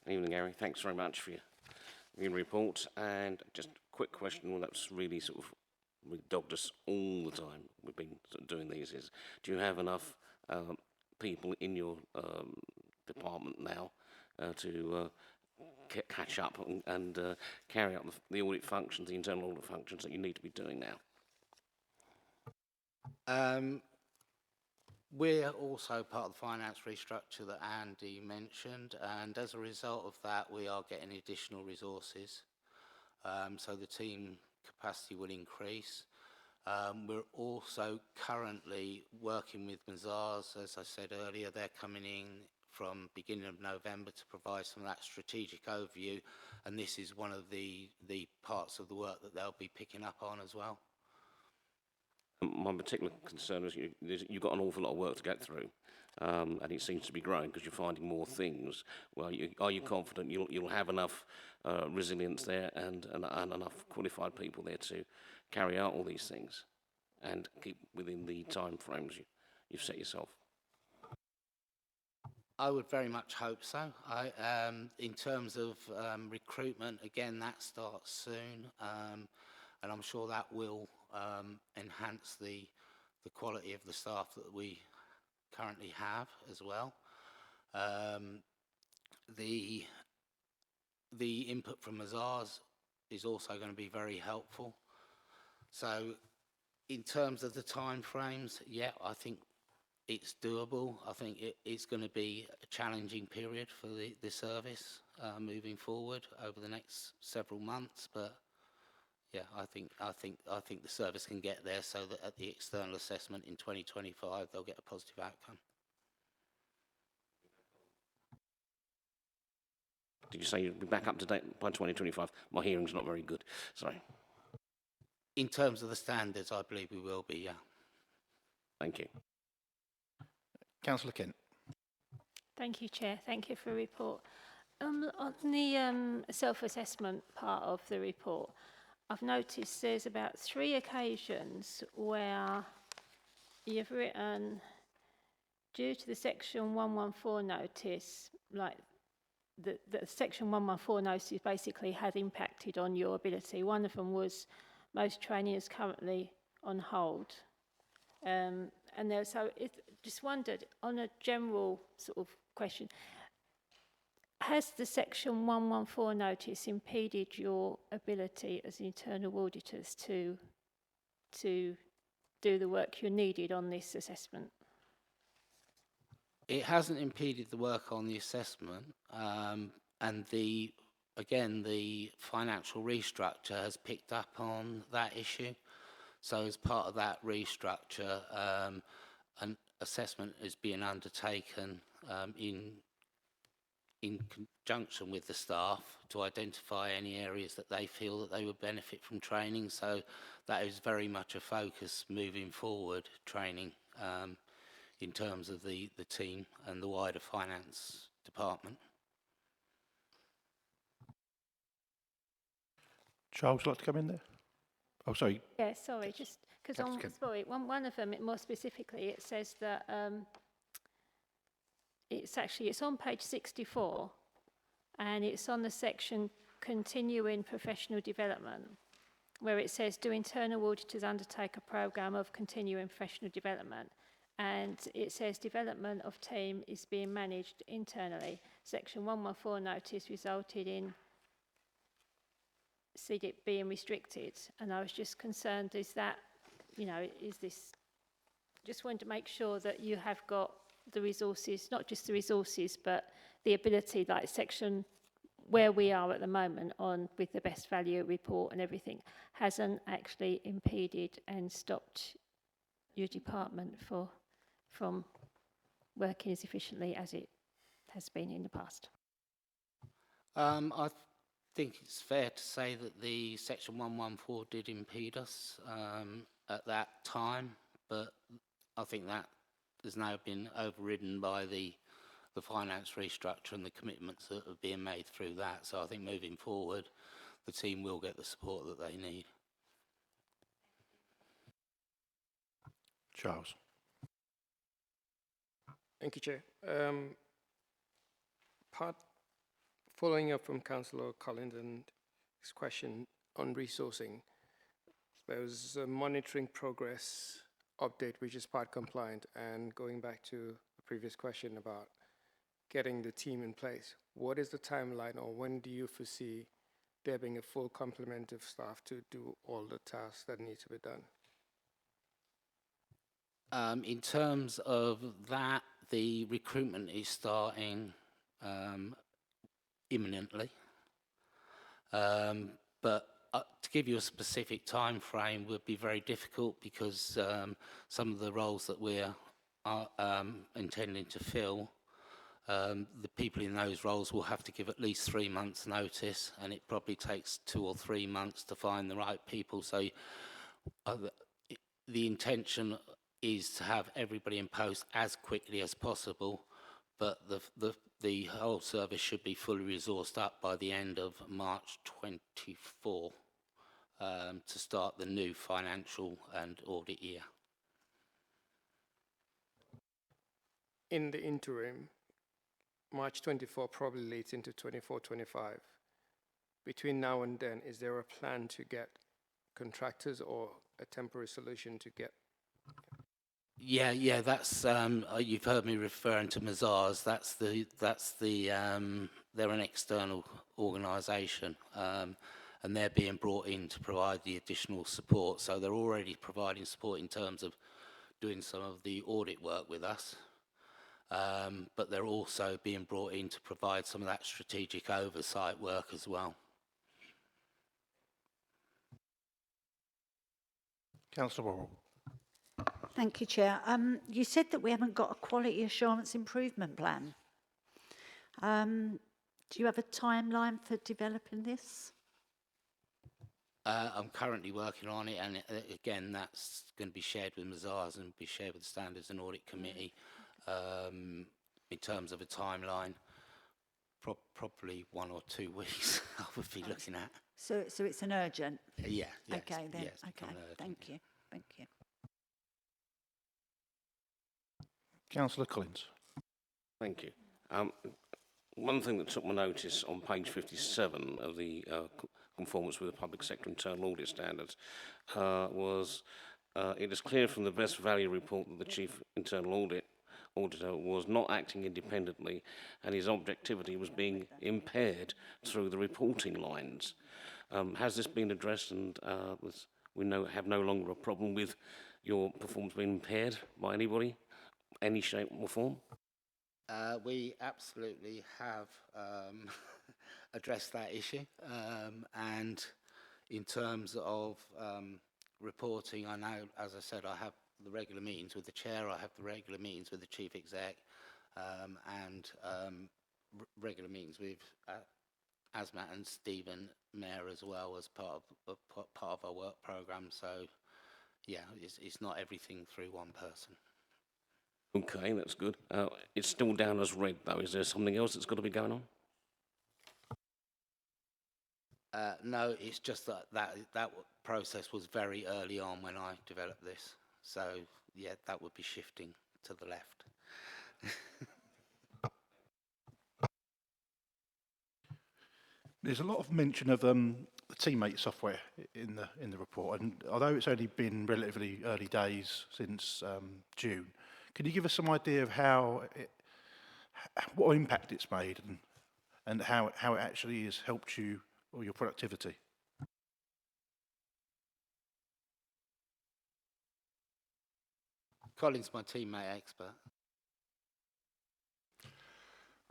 Evening, Gary. Thanks very much for your report. And just a quick question, well, that's really sort of dogged us all the time. We've been sort of doing these. Is do you have enough people in your department now to catch up and carry out the audit functions, the internal audit functions that you need to be doing now? We're also part of the finance restructure that Andy mentioned, and as a result of that, we are getting additional resources. So the team capacity will increase. We're also currently working with Mazars, as I said earlier. They're coming in from beginning of November to provide some of that strategic overview, and this is one of the parts of the work that they'll be picking up on as well. My particular concern is you've got an awful lot of work to get through, and it seems to be growing because you're finding more things. Well, are you confident you'll have enough resilience there and enough qualified people there to carry out all these things and keep within the time frames you've set yourself? I would very much hope so. In terms of recruitment, again, that starts soon, and I'm sure that will enhance the quality of the staff that we currently have as well. The input from Mazars is also going to be very helpful. So in terms of the time frames, yeah, I think it's doable. I think it's going to be a challenging period for the service moving forward over the next several months, but yeah, I think the service can get there so that at the external assessment in 2025 they'll get a positive outcome. Did you say you'd be back up to date by 2025? My hearing's not very good. Sorry. In terms of the standards, I believe we will be, yeah. Thank you. Councillor Kent. Thank you, Chair. Thank you for the report. On the self-assessment part of the report, I've noticed there's about 3 occasions where you've written, due to the Section 114 notice, like the Section 114 notice basically had impacted on your ability. One of them was most training is currently on hold. And there, so just wondered, on a general sort of question, has the Section 114 notice impeded your ability as internal auditors to do the work you needed on this assessment? It hasn't impeded the work on the assessment, and again, the financial restructure has picked up on that issue. So as part of that restructure, an assessment is being undertaken in conjunction with the staff to identify any areas that they feel that they would benefit from training. So that is very much a focus moving forward, training in terms of the team and the wider finance department. Charles, would you like to come in there? Oh, sorry. Yeah, sorry, just because one of them, more specifically, it says that it's on page 64, and it's on the section continuing professional development. where it says, do internal auditors undertake a programme of continuing professional development? And it says development of team is being managed internally. Section 114 notice resulted in CDIP being restricted. And I was just concerned, is that, you know, is this, just wanted to make sure that you have got the resources, not just the resources, but the ability, like section where we are at the moment on with the best value report and everything, hasn't actually impeded and stopped your department from working as efficiently as it has been in the past. I think it's fair to say that the Section 114 did impede us at that time, but I think that has now been overridden by the finance restructure and the commitments that are being made through that. So I think moving forward, the team will get the support that they need. Charles. Thank you, Chair. Following up from Councillor Collins and his question on resourcing, there was a monitoring progress update which is part compliant, and going back to the previous question about getting the team in place, what is the timeline, or when do you foresee there being a full complement of staff to do all the tasks that need to be done? In terms of that, the recruitment is starting imminently. But to give you a specific time frame would be very difficult, because some of the roles that we're intending to fill, the people in those roles will have to give at least 3 months notice, and it probably takes 2 or 3 months to find the right people. So the intention is to have everybody in post as quickly as possible, but the whole service should be fully resourced up by the end of March 24 to start the new financial and audit year. In the interim, March 24 probably leads into 24-25. Between now and then, is there a plan to get contractors or a temporary solution to get? Yeah, that's you've heard me referring to Mazars. That's the they're an external organisation, and they're being brought in to provide the additional support. So they're already providing support in terms of doing some of the audit work with us, but they're also being brought in to provide some of that strategic oversight work as well. Councillor Worrell. Thank you, Chair. You said that we haven't got a quality assurance improvement plan. Do you have a timeline for developing this? I'm currently working on it, and again, that's going to be shared with Mazars and be shared with the Standards and Audit Committee. In terms of a timeline, probably 1 or 2 weeks I would be looking at. So it's an urgent? Yeah. Okay, then. Yes, okay, thank you. Thank you. Councillor Collins. Thank you. One thing that took my notice on page 57 of the conformance with the public sector internal audit standards was it is clear from the best value report that the chief internal auditor was not acting independently, and his objectivity was being impaired through the reporting lines. Has this been addressed, and we have no longer a problem with your performance being impaired by anybody, any shape or form? We absolutely have addressed that issue, and in terms of reporting, I know, as I said, I have the regular meetings with the chair, I have the regular meetings with the chief exec, and regular meetings with Asmat and Stephen Mayor as well as part of our work programme. So yeah, it's not everything through one person. Okay, that's good. It's still down as red, though. Is there something else that's got to be going on? No, it's just that process was very early on when I developed this. So, yeah, that would be shifting to the left. There's a lot of mention of the teammate software in the report, and although it's only been relatively early days since June, can you give us some idea of what impact it's made and how it actually has helped you or your productivity? Colin's my teammate expert.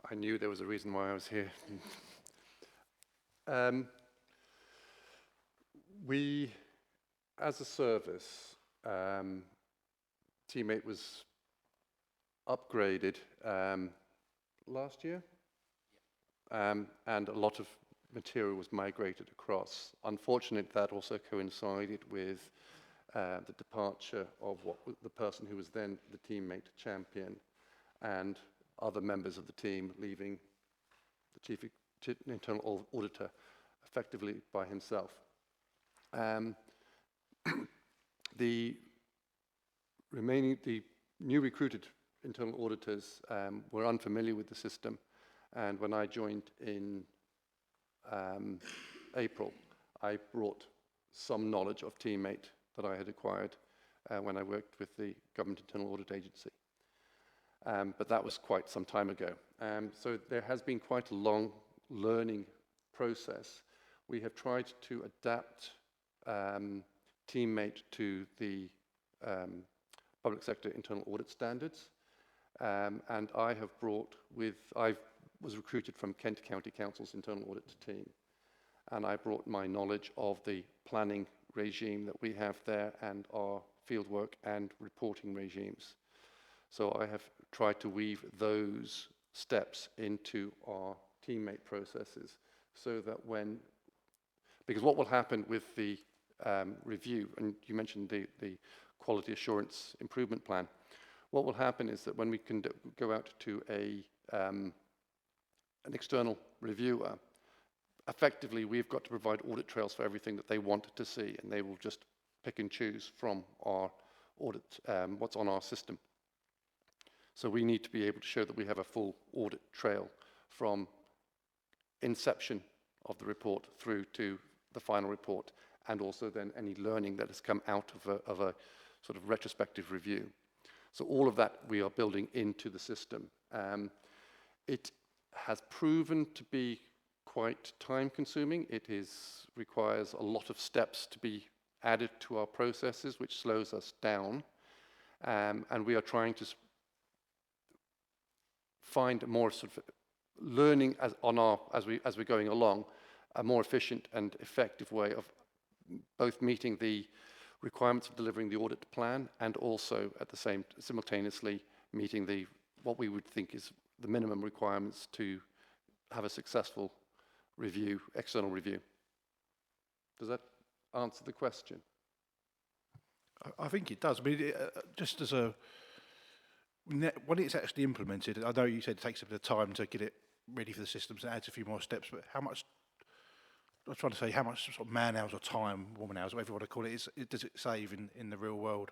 I knew there was a reason why I was here. We, as a service, Teammate was upgraded last year, and a lot of material was migrated across. Unfortunately, that also coincided with the departure of the person who was then the teammate champion, and other members of the team leaving the chief internal auditor effectively by himself. The new recruited internal auditors were unfamiliar with the system, and when I joined in April, I brought some knowledge of Teammate that I had acquired when I worked with the Government Internal Audit Agency. But that was quite some time ago. So there has been quite a long learning process. We have tried to adapt Teammate to the public sector internal audit standards. And I was recruited from Kent County Council's internal audit team. And I brought my knowledge of the planning regime that we have there and our fieldwork and reporting regimes. So I have tried to weave those steps into our Teammate processes so that because what will happen with the review, and you mentioned the quality assurance improvement plan, what will happen is that when we can go out to an external reviewer, effectively we've got to provide audit trails for everything that they want to see, and they will just pick and choose from our audit, what's on our system. So we need to be able to show that we have a full audit trail from inception of the report through to the final report, and also then any learning that has come out of a sort of retrospective review. So all of that we are building into the system. It has proven to be quite time-consuming. It requires a lot of steps to be added to our processes, which slows us down. And we are trying to find a more sort of learning as we're going along, a more efficient and effective way of both meeting the requirements of delivering the audit plan and also at the simultaneously meeting what we would think is the minimum requirements to have a successful review, external review. Does that answer the question? I think it does. I mean, just as when it's actually implemented, I know you said it takes a bit of time to get it ready for the systems and adds a few more steps, but how much sort of man hours or time, woman hours, whatever you want to call it, does it save in the real world?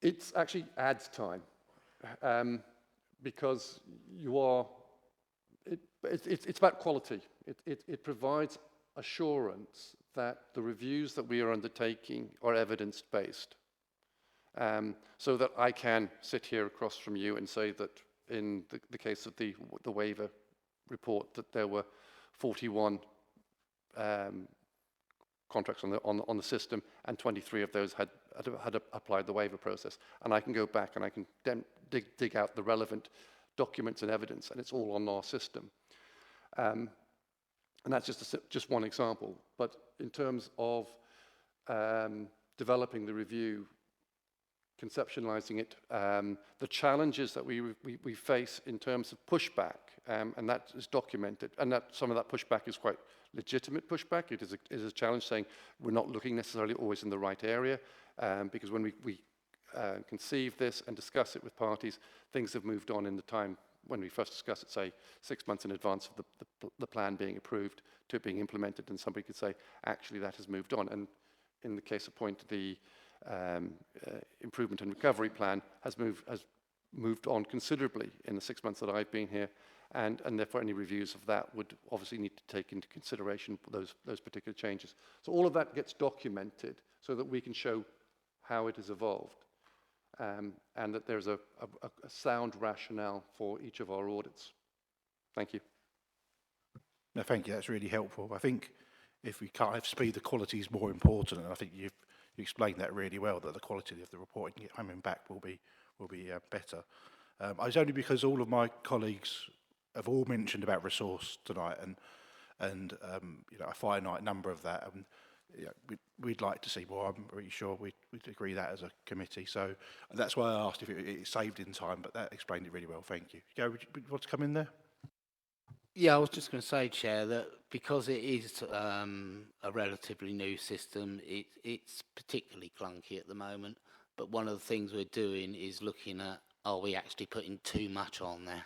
It actually adds time because it's about quality. It provides assurance that the reviews that we are undertaking are evidence-based. So that I can sit here across from you and say that in the case of the waiver report that there were 41 contracts on the system, and 23 of those had applied the waiver process. And I can go back and I can dig out the relevant documents and evidence, and it's all on our system. And that's just one example. But in terms of developing the review, conceptualizing it, the challenges that we face in terms of pushback, and that is documented, and that some of that pushback is quite legitimate pushback. It is a challenge saying we're not looking necessarily always in the right area, because when we conceive this and discuss it with parties, things have moved on in the time when we first discussed it, say 6 months in advance of the plan being approved to it being implemented, and somebody could say, actually that has moved on. And in the case of point, the improvement and recovery plan has moved on considerably in the 6 months that I've been here, and therefore any reviews of that would obviously need to take into consideration those particular changes. So all of that gets documented so that we can show how it has evolved, and that there's a sound rationale for each of our audits. Thank you. No, thank you. That's really helpful. I think if we can't have speed, the quality is more important, and I think you explained that really well. That the quality of the reporting coming back will be better. It's only because all of my colleagues have all mentioned about resource tonight, and you know, a finite number of that. And you know, we'd like to see more. I'm pretty sure we'd agree that as a committee. So that's why I asked if it saved in time, but that explained it really well. Thank you. Gary, would you want to come in there? Yeah, I was just going to say, Chair, that because it is a relatively new system, it's particularly clunky at the moment. But one of the things we're doing is looking at, are we actually putting too much on there?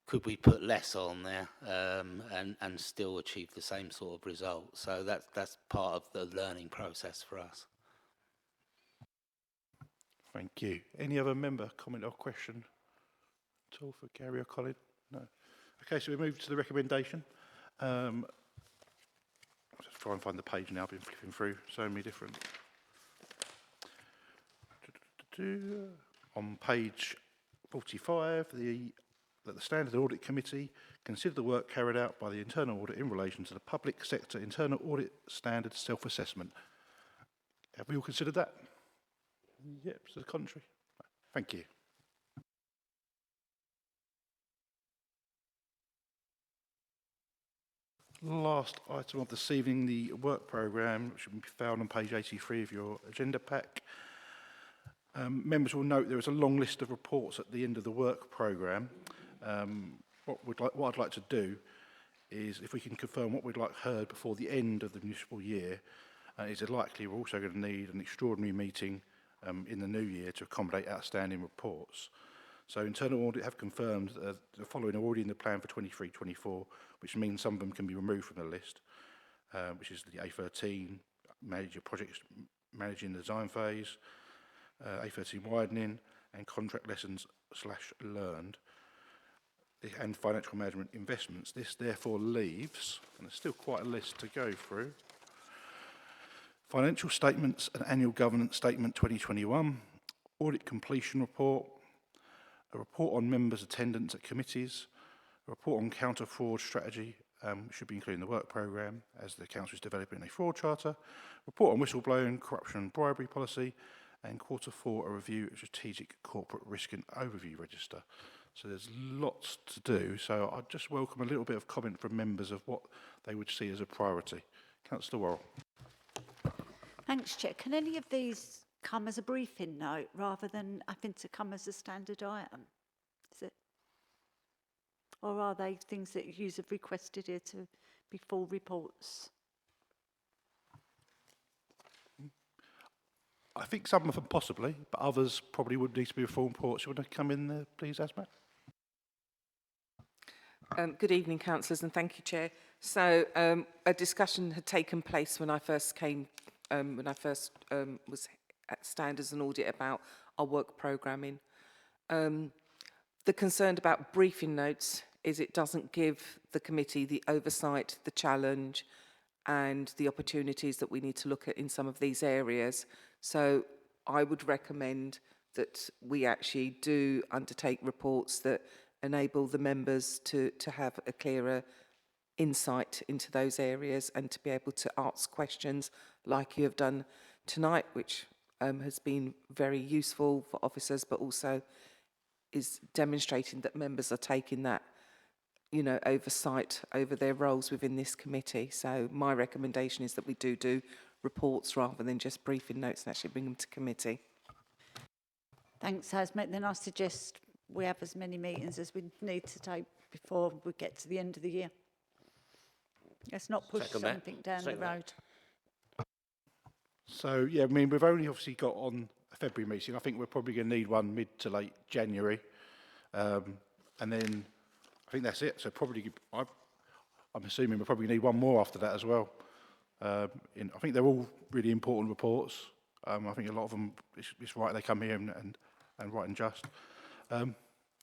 Could we put less on there and still achieve the same sort of result? So that's part of the learning process for us. Thank you. Any other member comment or question at all for Gary or Colin? No. Okay, so we move to the recommendation. I'll just try and find the page now. I've been flipping through so many different. On page 45, that the Standard Audit Committee consider the work carried out by the internal audit in relation to the public sector internal audit standard self-assessment. Have we all considered that? Yep, to the contrary. Thank you. Last item of this evening, the work programme, which can be found on page 83 of your agenda pack. Members will note there is a long list of reports at the end of the work programme. What I'd like to do is, if we can confirm what we'd like heard before the end of the municipal year, is it likely we're also going to need an extraordinary meeting in the new year to accommodate outstanding reports. So internal audit have confirmed the following are already in the plan for 23-24, which means some of them can be removed from the list, which is the A13, major projects managing the design phase, A13 widening, and contract lessons / learned, and financial management investments. This therefore leaves, and there's still quite a list to go through, financial statements and annual governance statement 2021, audit completion report, a report on members' attendance at committees, a report on counter-fraud strategy, should be included in the work programme as the council is developing a fraud charter, report on whistleblowing, corruption and bribery policy, and Q4, a review of strategic corporate risk and overview register. So there's lots to do. So I'd just welcome a little bit of comment from members of what they would see as a priority. Councillor Worrell. Thanks, Chair. Can any of these come as a briefing note rather than having to come as a standard item? Is it? Or are they things that you have requested here to be full reports? I think some of them possibly, but others probably would need to be a full report. So you want to come in there, please, Asma? Good evening, councillors, and thank you, Chair. So a discussion had taken place when I first came, was at Standards and Audit about our work programming. The concern about briefing notes is it doesn't give the committee the oversight, the challenge, and the opportunities that we need to look at in some of these areas. So I would recommend that we actually do undertake reports that enable the members to have a clearer insight into those areas and to be able to ask questions like you have done tonight, which has been very useful for officers, but also is demonstrating that members are taking that, you know, oversight over their roles within this committee. So my recommendation is that we do reports rather than just briefing notes and actually bring them to committee. Thanks, Asma. Then I suggest we have as many meetings as we need to take before we get to the end of the year. Let's not push something down the road. So, yeah, I mean, we've only obviously got on a February meeting. I think we're probably going to need one mid to late January. And then I think that's it. So probably, I'm assuming we'll probably need one more after that as well. I think they're all really important reports. I think a lot of them, it's right they come here and and right and just.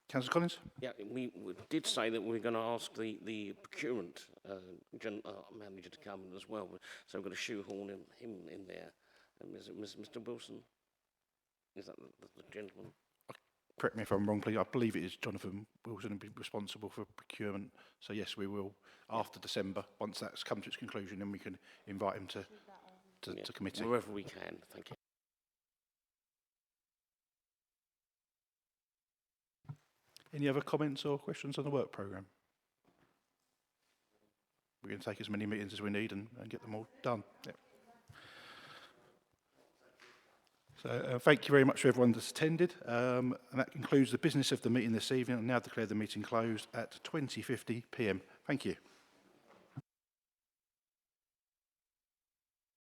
Councillor Collins? Yeah, we did say that we were going to ask the procurement manager to come in as well, so we're going to shoehorn him in there. Is it Mr. Wilson? Is that the gentleman? Correct me if I'm wrong, please. I believe it is Jonathan Wilson will be responsible for procurement. So yes, we will, after December, once that's come to its conclusion, then we can invite him to committee. Wherever we can, thank you. Any other comments or questions on the work programme? We're going to take as many meetings as we need and get them all done. Yep. So thank you very much for everyone that's attended. And that concludes the business of the meeting this evening. I now declare the meeting closed at 20:50 p.m. Thank you.